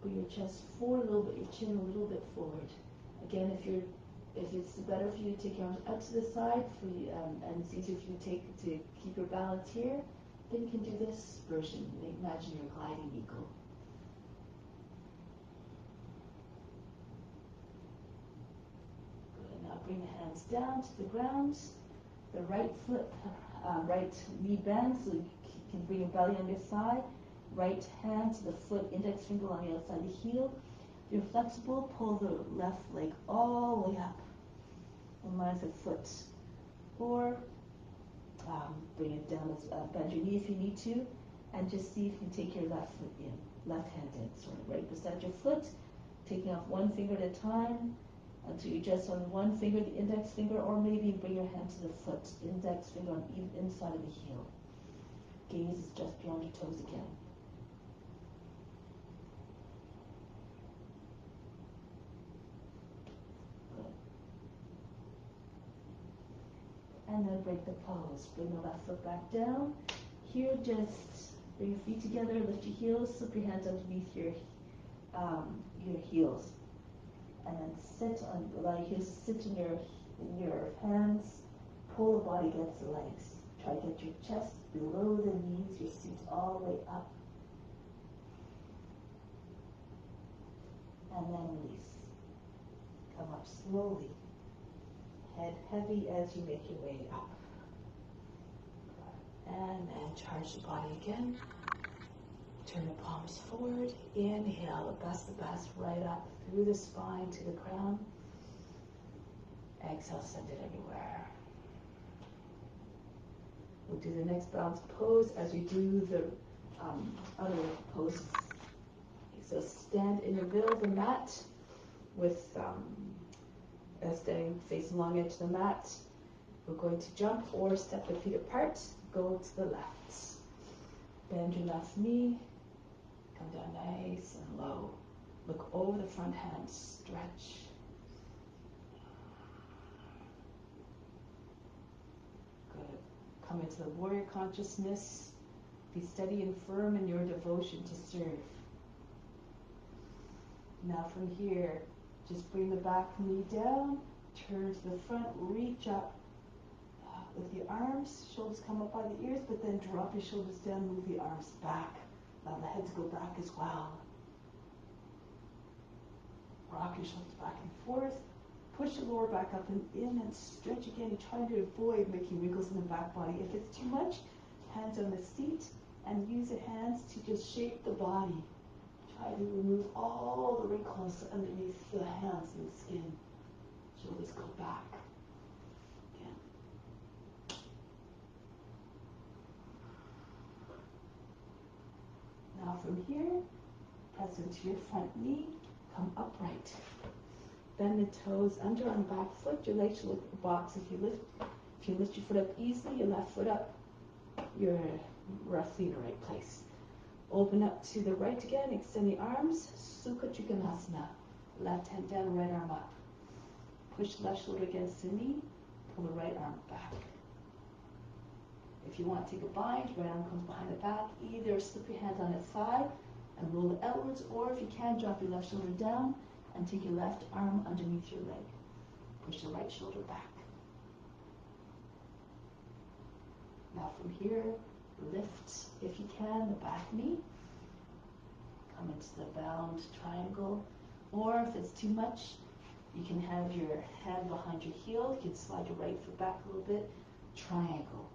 bring your chest forward a little bit, your chin a little bit forward. Again, if it's better for you to take your arms up to the side and it's easier for you to keep your balance here, then you can do this version. Imagine you're a gliding eagle. Good. Now bring the hands down to the ground. The right foot, right knee bends so you can bring your belly on your thigh. Right hand to the foot, index finger on the outside of the heel. If you're flexible, pull the left leg all the way up in line with the foot. Or bring it down, bend your knee if you need to, and just see if you can take your left foot in, left hand in. So right beside your foot, taking off one finger at a time until you're just on one finger, the index finger, or maybe bring your hand to the foot, index finger on either inside of the heel. Gaze is just beyond your toes again. And then break the pose. Bring the left foot back down. Here, just bring your feet together, lift your heels, slip your hands underneath your heels. And then allow your heels to sit in your hands. Pull the body against the legs. Try to get your chest below the knees, your seat all the way up. And then release. Come up slowly. Head heavy as you make your way up. And then charge the body again. Turn the palms forward. Inhale, the best, right up through the spine to the crown. Exhale, send it everywhere. We'll do the next balanced pose as we do the other poses. So stand in the middle of the mat with staying facing long edge of the mat. We're going to jump or step the feet apart. Go to the left. Bend your left knee. Come down nice and low. Look over the front hand. Stretch. Good. come into the warrior consciousness. Be steady and firm in your devotion to serve. Now from here, just bring the back knee down, turn to the front, reach up with the arms, shoulders come up by the ears, but then drop your shoulders down, move the arms back. Allow the head to go back as well. Rock your shoulders back and forth. Push your lower back up and in and stretch again. You're trying to avoid making wrinkles in the back body. If it's too much, hands on the seat and use the hands to just shape the body. Try to remove all the wrinkles underneath the hands and the skin. Shoulders go back. Again. Now from here, press into your front knee, come upright. Bend the toes under on the back foot. Your legs should look at the box. If you lift your foot up easily, your left foot up, you're roughly in the right place. Open up to the right again. Extend the arms. Sukha Trikonasana. Left hand down, right arm up. Push the left shoulder against the knee. Pull the right arm back. If you want to take a bind, right arm comes behind the back. Either slip your hands on its side and roll it outwards, or if you can, drop your left shoulder down and take your left arm underneath your leg. Push the right shoulder back. Now from here, lift, if you can, the back knee. Come into the bound triangle. Or if it's too much, you can have your hand behind your heel. You can slide your right foot back a little bit. Triangle.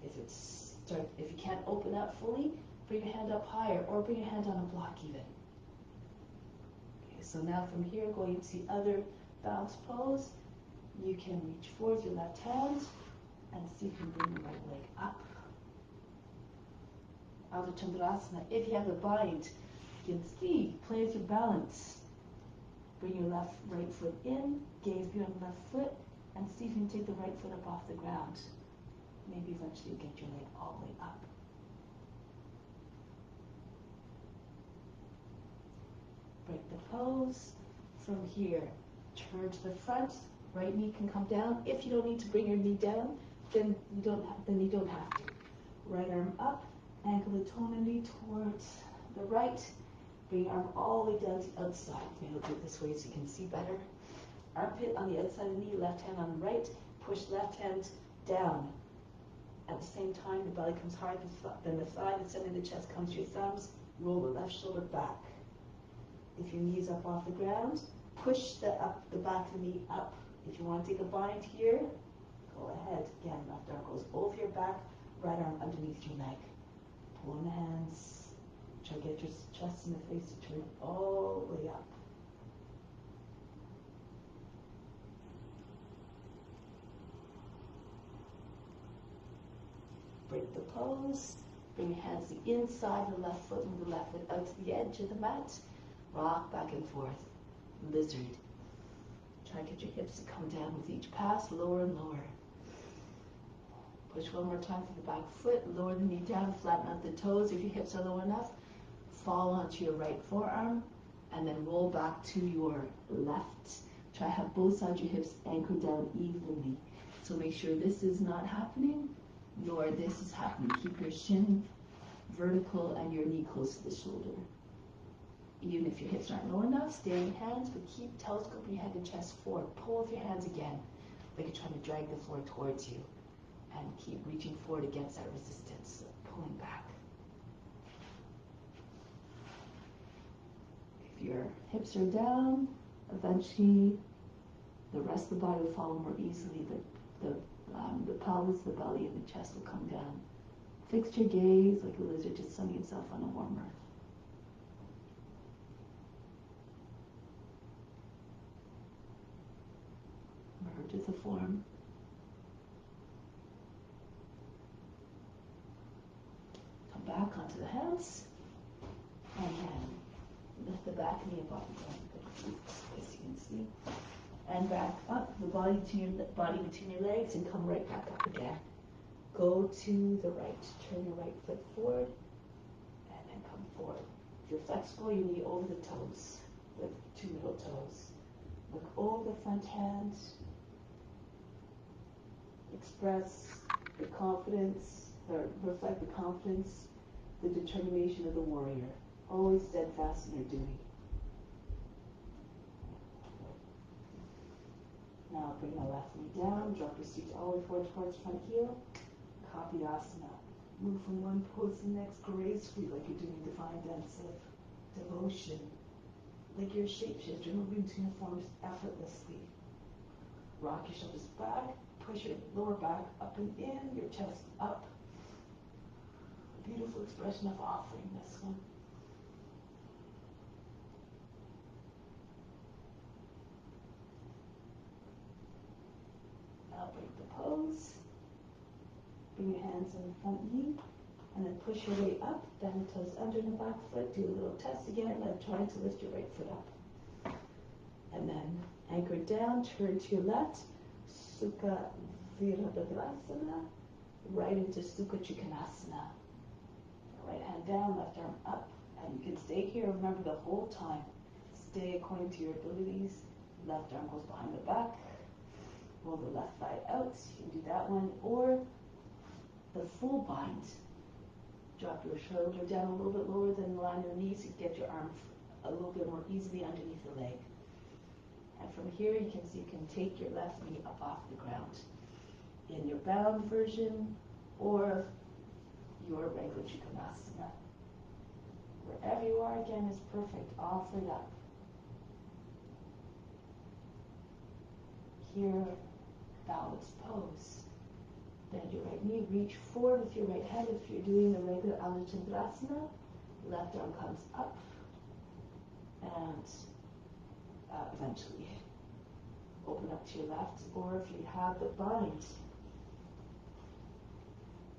If you can't open up fully, bring your hand up higher or bring your hand on a block even. Okay, so now from here, going into the other bounce pose, you can reach forward with your left hand and see if you can bring the right leg up. Ardha Chandrasana. If you have a bind, you can see, play with your balance. Bring your right foot in, gaze beyond the left foot, and see if you can take the right foot up off the ground. Maybe eventually get your leg all the way up. Break the pose. From here, turn to the front. Right knee can come down. If you don't need to bring your knee down, then you don't have to. Right arm up, ankle the toe and knee towards the right. Bring your arm all the way down to the outside. Maybe I'll do it this way so you can see better. Armpit on the outside of the knee, left hand on the right. Push left hand down. At the same time, the belly comes higher than the thigh. The center of the chest comes to your thumbs. Roll the left shoulder back. If your knee's up off the ground, push the back of the knee up. If you want to take a bind here, go ahead. Again, left arm goes over your back, right arm underneath your leg. Pull in the hands. Try to get your chest and the face to turn all the way up. Break the pose. Bring your hands to the inside of the left foot and the left foot out to the edge of the mat. Rock back and forth. Lizard. Try to get your hips to come down with each pass, lower and lower. Push one more time through the back foot, lower the knee down, flatten out the toes. If your hips are low enough, fall onto your right forearm and then roll back to your left. Try to have both sides of your hips anchored down evenly. So make sure this is not happening, nor this is happening. Keep your shin vertical and your knee close to the shoulder. Even if your hips aren't low enough, stay on your hands, but keep telescoping your head and chest forward. Pull with your hands again, like you're trying to drag the floor towards you. And keep reaching forward against that resistance, pulling back. If your hips are down, eventually the rest of the body will follow more easily. The pelvis, the belly, and the chest will come down. Fix your gaze like a lizard just sunning itself on a warm earth. Merge with the form. Come back onto the hands. And then lift the back knee above the feet, as you can see. And back up, the body between your legs, and come right back up again. Go to the right. Turn your right foot forward, and then come forward. If you're flexible, you knee over the toes, the two middle toes. Look over the front hand. Express the confidence, or reflect the confidence, the determination of the warrior, always steadfast in their duty. Now bring the left knee down, drop your seat all the way forward towards front heel, copy asana. Move from one pose to the next gracefully, like you're doing a divine dance of devotion, like you're a shapeshifter moving between the forms effortlessly. Rock your shoulders back, push your lower back up and in, your chest up. A beautiful expression of offering, this one. Now break the pose. Bring your hands on the front knee, and then push your way up, bend the toes under the back foot, do a little test again, like trying to lift your right foot up. And then anchor down, turn to your left, Sukha Virabhadrasana, right into Sukha Trikonasana. Right hand down, left arm up, and you can stay here, remember the whole time. Stay according to your abilities. Left arm goes behind the back, roll the left thigh out, you can do that one, or the full bind. Drop your shoulder down a little bit lower than the line of your knees, so you get your arm a little bit more easily underneath the leg. And from here, you can see you can take your left knee up off the ground in your bound version or your regular Trikonasana. Wherever you are, again, is perfect. Offer it up. Here, balanced pose. Bend your right knee, reach forward with your right hand. If you're doing the regular Anuchandrasana, left arm comes up and eventually open up to your left. Or if you have the bind,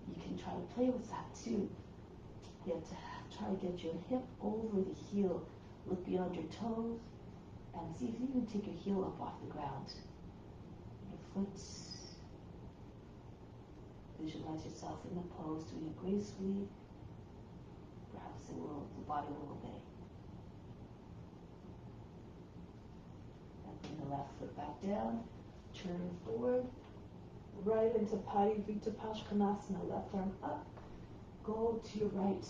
you can try to play with that too. You have to try to get your hip over the heel. Look beyond your toes and see if you can take your heel up off the ground. Your foot. Visualize yourself in the pose, doing it gracefully. Perhaps the body will obey. And bring the left foot back down, turn forward, right into Parivrita Paschimottanasana, left arm up, go to your right.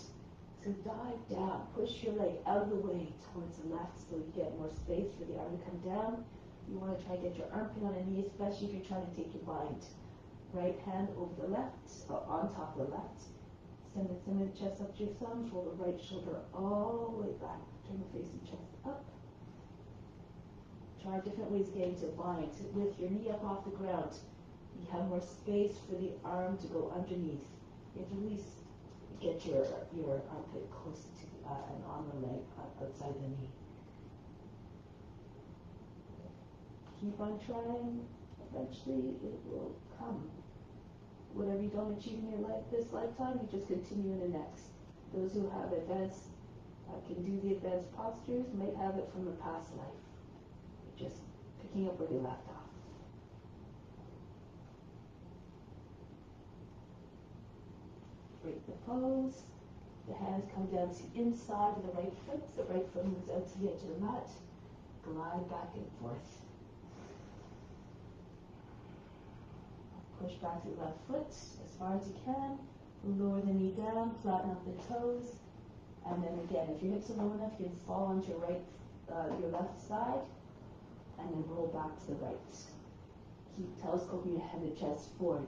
So dive down, push your leg out of the way towards the left so you get more space for the arm to come down. You want to try to get your armpit on a knee, especially if you're trying to take your bind. Right hand over the left, or on top of the left. Send the center of the chest up to your thumbs, roll the right shoulder all the way back. Turn the face and chest up. Try different ways of getting to bind. With your knee up off the ground, you have more space for the arm to go underneath. You have to at least get your armpit close to and on the leg outside the knee. Keep on trying. Eventually it will come. Whatever you don't achieve in your life this lifetime, you just continue in the next. Those who have advanced, can do the advanced postures, might have it from a past life. You're just picking up where they left off. Break the pose. The hands come down to the inside of the right foot. The right foot moves out to the edge of the mat. Glide back and forth. Push back to the left foot as far as you can. Lower the knee down, flatten out the toes. And then again, if your hips are low enough, you can fall onto your left side. And then roll back to the right. Keep telescoping your head and chest forward.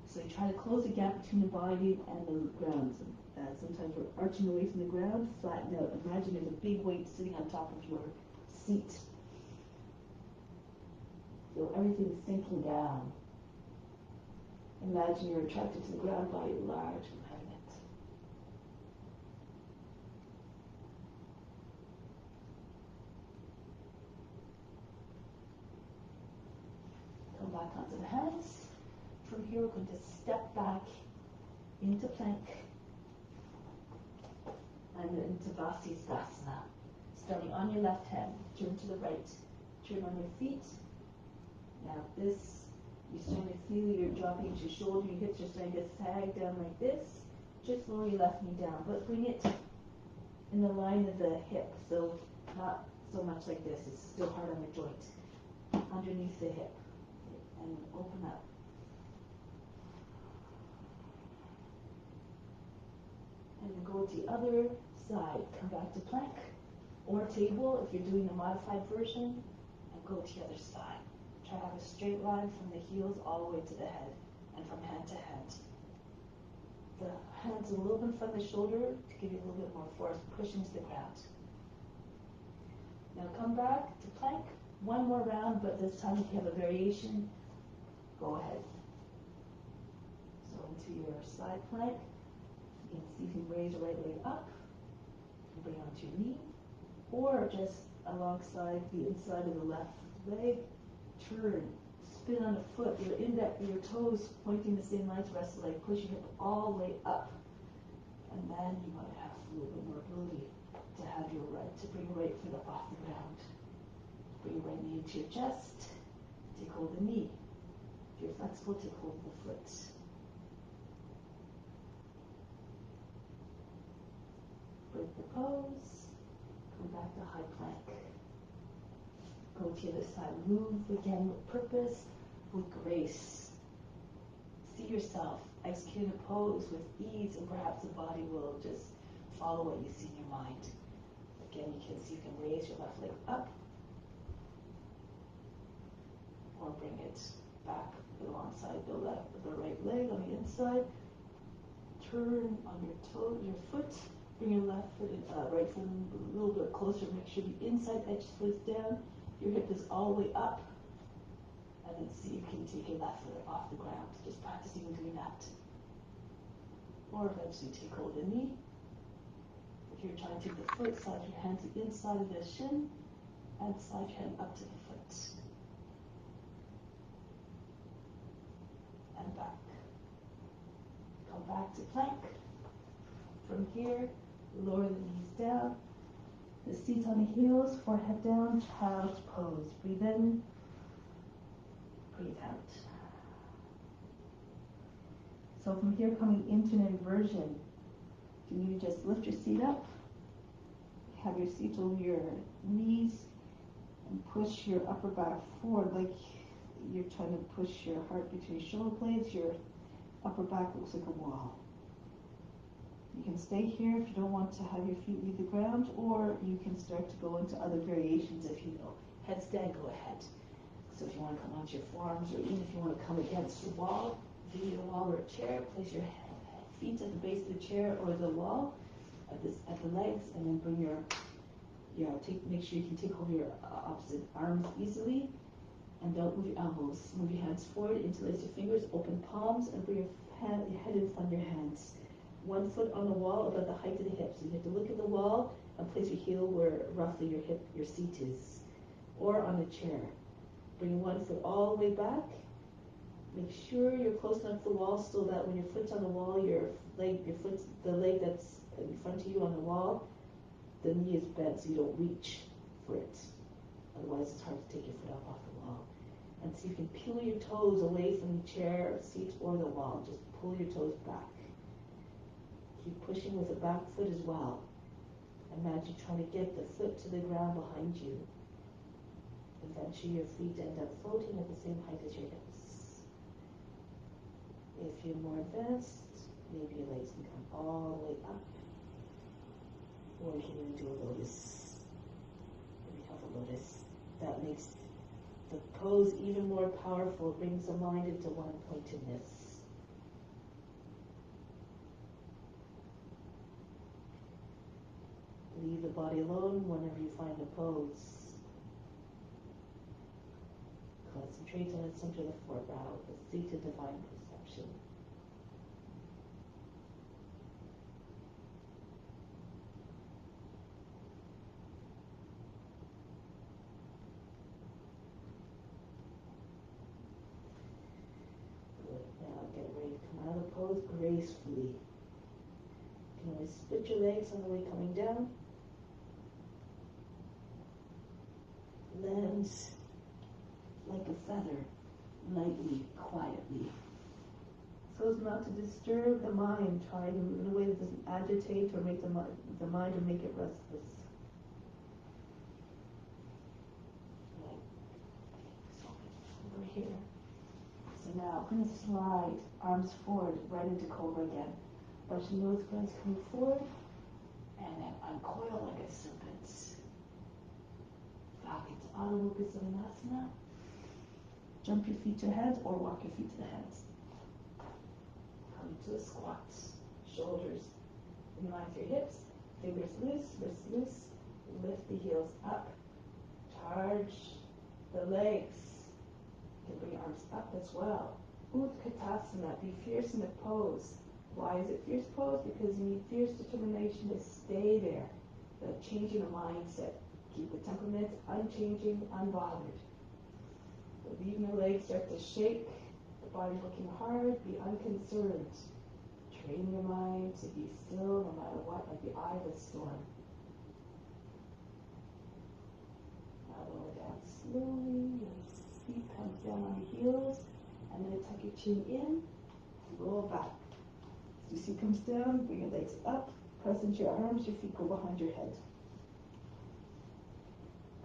So you try to close the gap between the body and the ground. Sometimes we're arching away from the ground, flatten out. Imagine there's a big weight sitting on top of your seat. Feel everything sinking down. Imagine you're attracted to the ground by a large magnet. Come back onto the hands. From here, we're going to step back into plank and into Vasisthasana. Starting on your left hand, turn to the right. Turn on your feet. Now this, you start to feel you're dropping to your shoulder, your hips are starting to sag down like this. Just lower your left knee down, but bring it in the line of the hip. So not so much like this, it's still hard on the joint. Underneath the hip. And open up. then go to the other side. Come back to plank or table if you're doing the modified version, and go to the other side. Try to have a straight line from the heels all the way to the head and from hand to hand. The hands a little bit in front of the shoulder to give you a little bit more force, push into the ground. Now come back to plank, one more round, but this time if you have a variation, go ahead. So into your side plank, you can see if you can raise your right leg up, and bring it onto your knee, or just alongside the inside of the left leg, turn, spin on the foot, your toes pointing the same line to the rest of the leg, push your hip all the way up, and then you might have a little bit more ability to have your right, to bring your right foot up off the ground. Bring your right knee into your chest, take hold of the knee. If you're flexible, take hold of the foot. Break the pose, come back to high plank. Go to the other side, move again with purpose, with grace. See yourself execute a pose with ease, and perhaps the body will just follow what you see in your mind. Again, you can see you can raise your left leg up, or bring it back alongside the right leg on the inside. Turn on your toe, your foot. Bring your left foot, right foot a little bit closer. Make sure the inside edge foot is down. Your hip is all the way up. And then see if you can take your left foot off the ground. Just practicing doing that. Or eventually take hold of the knee. If you're trying to take the foot, slide your hand to the inside of the shin and slide your hand up to the foot. And back. Come back to plank. From here, lower the knees down. The seat on the heels, forehead down, child's pose. Breathe in, breathe out. So from here, coming into an inversion, you need to just lift your seat up, have your seat over your knees, and push your upper back forward like you're trying to push your heart between your shoulder blades. Your upper back looks like a wall. You can stay here if you don't want to have your feet leave the ground, or you can start to go into other variations if you know. Headstand, go ahead. So if you want to come onto your forearms, or even if you want to come against the wall, be it a wall or a chair, place your feet at the base of the chair or the wall, at the legs, and then bring make sure you can take hold of your opposite arms easily, and don't move your elbows. Move your hands forward, interlace your fingers, open palms, and bring your head in front of your hands. One foot on the wall about the height of the hip. So you have to look at the wall and place your heel where roughly your seat is. Or on the chair. Bring one foot all the way back. Make sure you're close enough to the wall so that when your foot's on the wall, the leg that's in front of you on the wall, the knee is bent so you don't reach for it. Otherwise it's hard to take your foot up off the wall. And see if you can peel your toes away from the chair, seat, or the wall. Just pull your toes back. Keep pushing with the back foot as well. Imagine trying to get the foot to the ground behind you. Eventually your feet end up floating at the same height as your hips. If you're more advanced, maybe your legs can come all the way up. Or you can even do a lotus. Maybe have a lotus. That makes the pose even more powerful. It brings the mind into one-pointedness. Leave the body alone whenever you find a pose. Concentrate on the center of the forebrow, the seat of divine perception. Good. Now get ready to come out of the pose gracefully. You can always split your legs on the way coming down. Land like a feather, lightly, quietly. So as not to disturb the mind, try to move in a way that doesn't agitate or make the mind or make it restless. Right. So over here. So now I'm going to slide arms forward right into cobra again. Brush the nose, glands coming forward, and then uncoil like a serpent. Back into Adho Mukha Svanasana. Jump your feet to the hands or walk your feet to the hands. Come to a squat. Shoulders in line with your hips. Fingers loose, wrists loose. Lift the heels up. Charge the legs. You can bring your arms up as well. Utkatasana, be fierce in the pose. Why is it fierce pose? Because you need fierce determination to stay there. The changing the mindset. Keep the temperament unchanging, unbothered. But even the legs start to shake, the body's working hard, be unconcerned. Train your mind to be still no matter what, like the eye of a storm. Now lower down slowly, your feet comes down on the heels, and then tuck your chin in, roll back. As your seat comes down, bring your legs up, press into your arms, your feet go behind your head.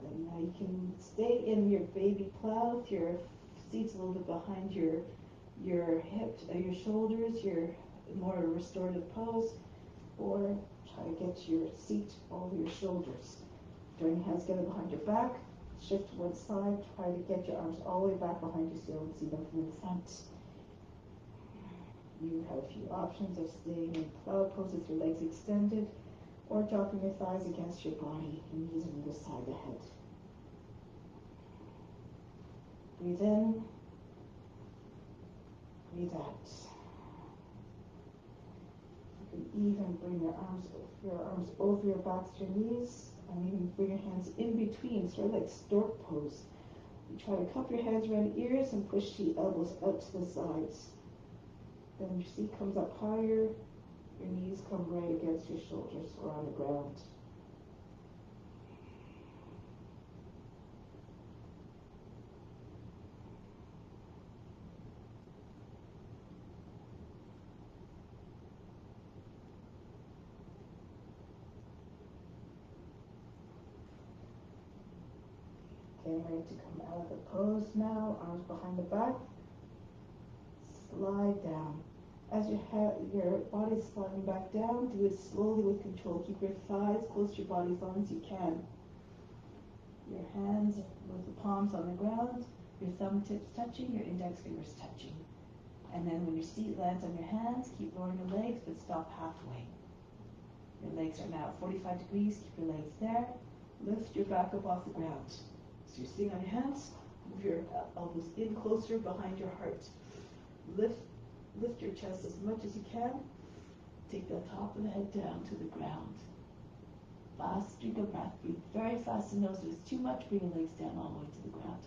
And now you can stay in your baby plow if your seat's a little bit behind your hips, your shoulders, your more restorative pose, or try to get your seat over your shoulders. Join your hands together behind your back, shift to one side, try to get your arms all the way back behind you so you don't see them from the front. You have a few options of staying in plow pose with your legs extended, or dropping your thighs against your body and knees on either side of the head. Breathe in, breathe out. You can even bring your arms over your backs to your knees, and even bring your hands in between, sort of like stork pose. You try to cup your hands around the ears and push the elbows out to the sides. Then your seat comes up higher, your knees come right against your shoulders or on the ground. Okay, ready to come out of the pose now, arms behind the back. Slide down. As your body's sliding back down, do it slowly with control. Keep your thighs close to your body as long as you can. Your hands with the palms on the ground, your thumb tips touching, your index fingers touching. And then when your seat lands on your hands, keep lowering your legs, but stop halfway. Your legs are now at 45 degrees, keep your legs there. Lift your back up off the ground. So you're sitting on your hands, move your elbows in closer behind your heart. Lift your chest as much as you can. Take the top of the head down to the ground. Last drink of breath. Breathe very fast in the nose. If it's too much, bring your legs down all the way to the ground.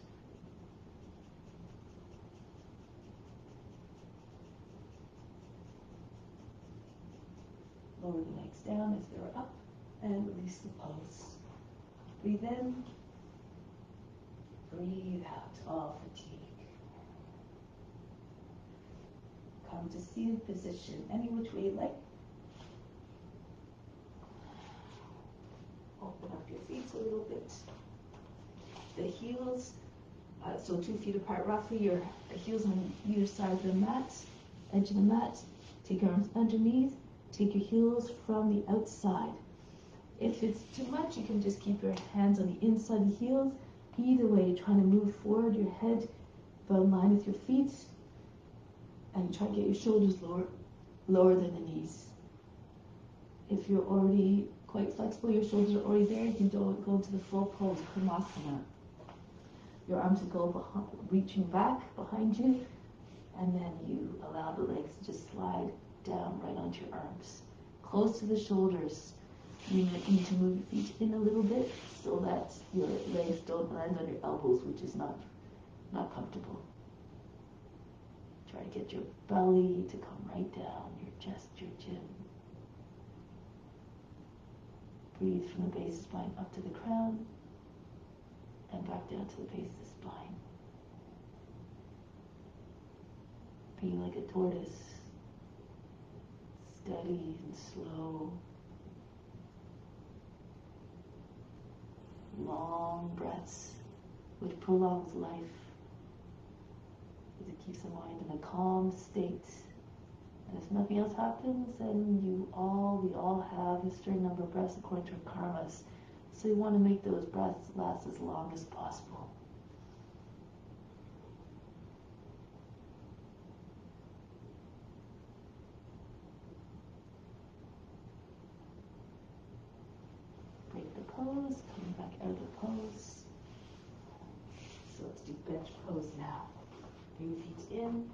Lower the legs down as they're up and release the pose. Breathe in. Breathe out all fatigue. Come to seated position, any which way you like. Open up your feet a little bit. The heels, so 2 feet apart roughly, your heels on either side of the mat, edge of the mat. Take your arms underneath. Take your heels from the outside. If it's too much, you can just keep your hands on the inside of the heels. Either way, you're trying to move forward, your head about in line with your feet, and try to get your shoulders lower than the knees. If you're already quite flexible, your shoulders are already there, you can go into the full pose, Krimasana. Your arms will go reaching back behind you, and then you allow the legs to just slide down right onto your arms. Close to the shoulders. You need to move your feet in a little bit so that your legs don't land on your elbows, which is not comfortable. Try to get your belly to come right down, your chest, your chin. Breathe from the base of the spine up to the crown and back down to the base of the spine. Be like a tortoise, steady and slow. Long breaths, which prolongs life, as it keeps the mind in a calm state and a If nothing else happens, then we all have a certain number of breaths according to our karmas. So you want to make those breaths last as long as possible. Break the pose, coming back out of the pose. So let's do bench pose now. Bring your feet in,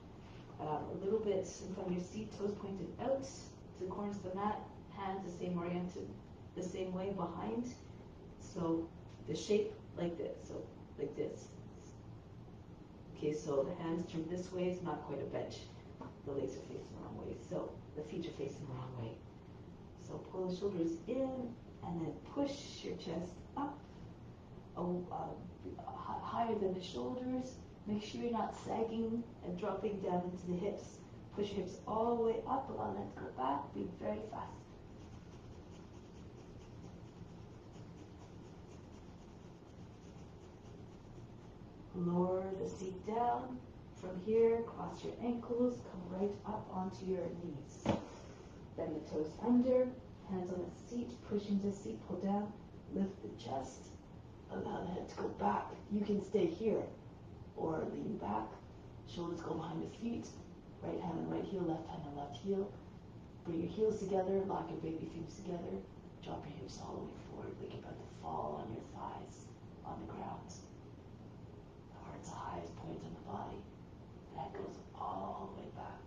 a little bit in front of your seat, toes pointed out to the corners of the mat, hands the same oriented, the same way behind. So the shape like this, so like this. Okay, so the hands turn this way, it's not quite a bench. The legs are facing the wrong way, so the feet are facing the wrong way. So pull the shoulders in, and then push your chest up, higher than the shoulders. Make sure you're not sagging and dropping down into the hips. Push your hips all the way up, allow them to go back, be very fast. Lower the seat down. From here, cross your ankles, come right up onto your knees. Bend the toes under, hands on the seat, push into the seat, pull down, lift the chest, allow the head to go back. You can stay here or lean back, shoulders go behind the feet, right hand on right heel, left hand on left heel. Bring your heels together, lock your baby feet together, drop your hips all the way forward, like you're about to fall on your thighs on the ground. The heart's the highest point in the body. The head goes all the way back.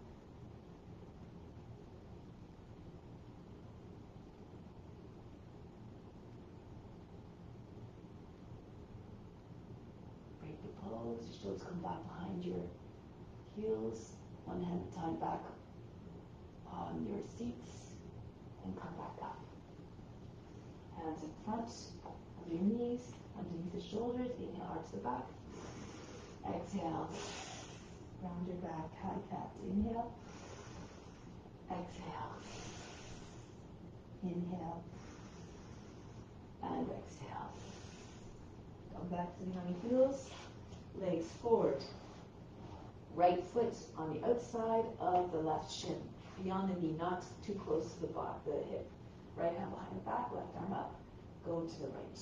Break the pose, your shoulders come back behind your heels, one hand tied back on your seats, and come back up. Hands in front of your knees, underneath the shoulders, inhale, arch the back. Exhale, round your back, high cat. Inhale, exhale, inhale, and exhale. Come back sitting on your heels, legs forward. Right foot on the outside of the left shin, beyond the knee, not too close to the hip. Right hand behind the back, left arm up, go to the right.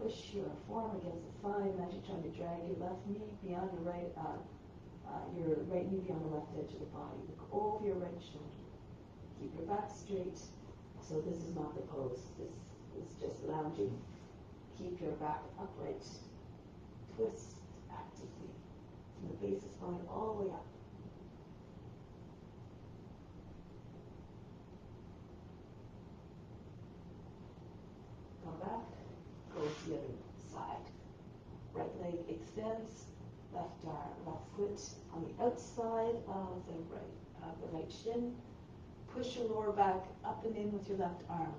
Push your forearm against the thigh. Imagine trying to drag your left knee beyond your right knee beyond the left edge of the body. Look over your right shoulder. Keep your back straight. So this is not the pose. This is just lounging. Keep your back upright. Twist actively from the base of the spine all the way up. Come back. Go to the other side. Right leg extends, left foot on the outside of the right shin. Push your lower back up and in with your left arm.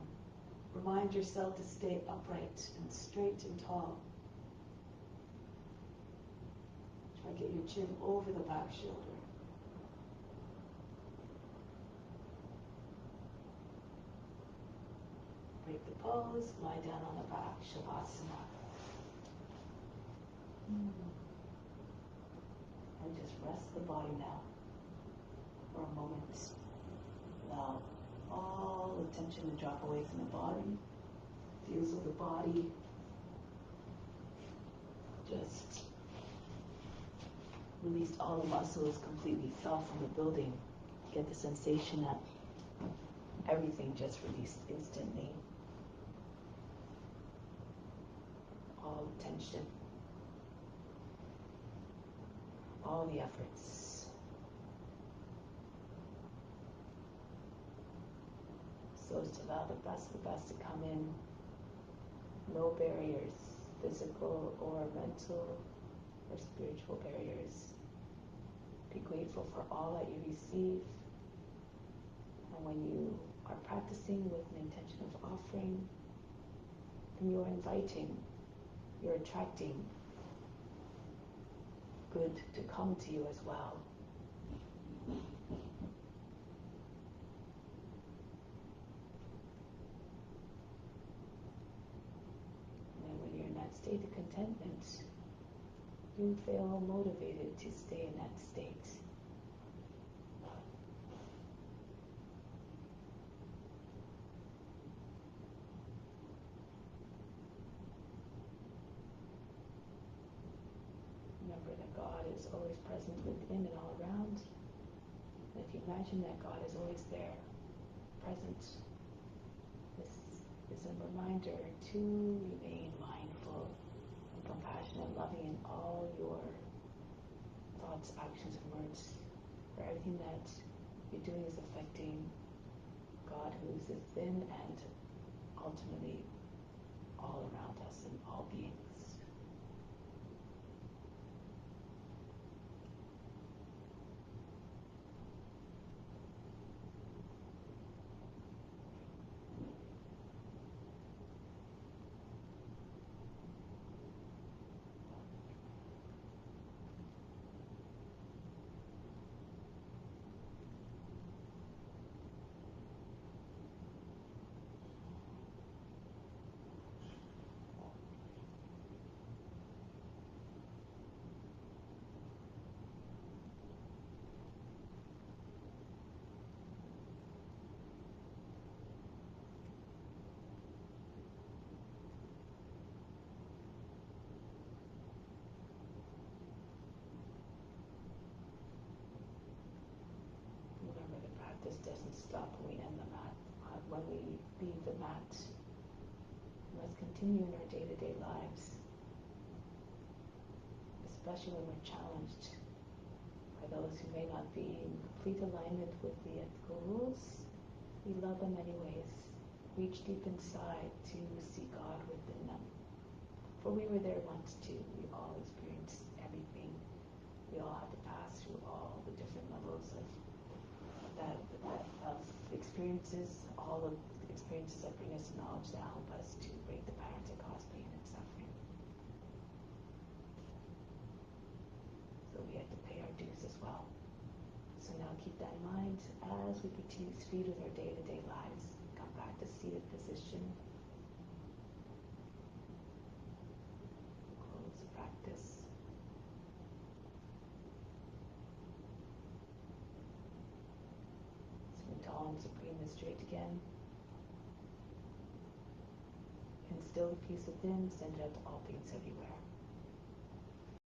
Remind yourself to stay upright and straight and tall. Try to get your chin over the back shoulder. Break the pose, lie down on the back, Shavasana. And just rest the body now for a moment. Allow all the tension to drop away from the body. Feels of the body just released all the muscles, completely fell from the building. Get the sensation that everything just released instantly. All the tension, all the efforts. So just allow the best to come in. No barriers, physical or mental or spiritual barriers. Be grateful for all that you receive. And when you are practicing with an intention of offering, then you're inviting, you're attracting good to come to you as well. And when you're in that state of contentment, you feel motivated to stay in that state. is always present within and all around. And if you imagine that God is always there, present, this is a reminder to remain mindful and compassionate and loving in all your thoughts, actions, and words. For everything that you're doing is affecting God, who is within and ultimately all around us and all beings. This doesn't stop when we end the mat. When we leave the mat, we must continue in our day-to-day lives, especially when we're challenged by those who may not be in complete alignment with the ethical rules. We love them anyways. Reach deep inside to see God within them. For we were there once too. We all experienced everything. We all had to pass through all the different levels of experiences, all of the experiences that bring us knowledge that help us to break the patterns that cause pain and suffering. So we had to pay our dues as well. So now keep that in mind as we continue to proceed with our day-to-day lives. Come back to seated position. Close the practice. Tall and supreme and straight again. Instill the peace within, send it out to all beings everywhere.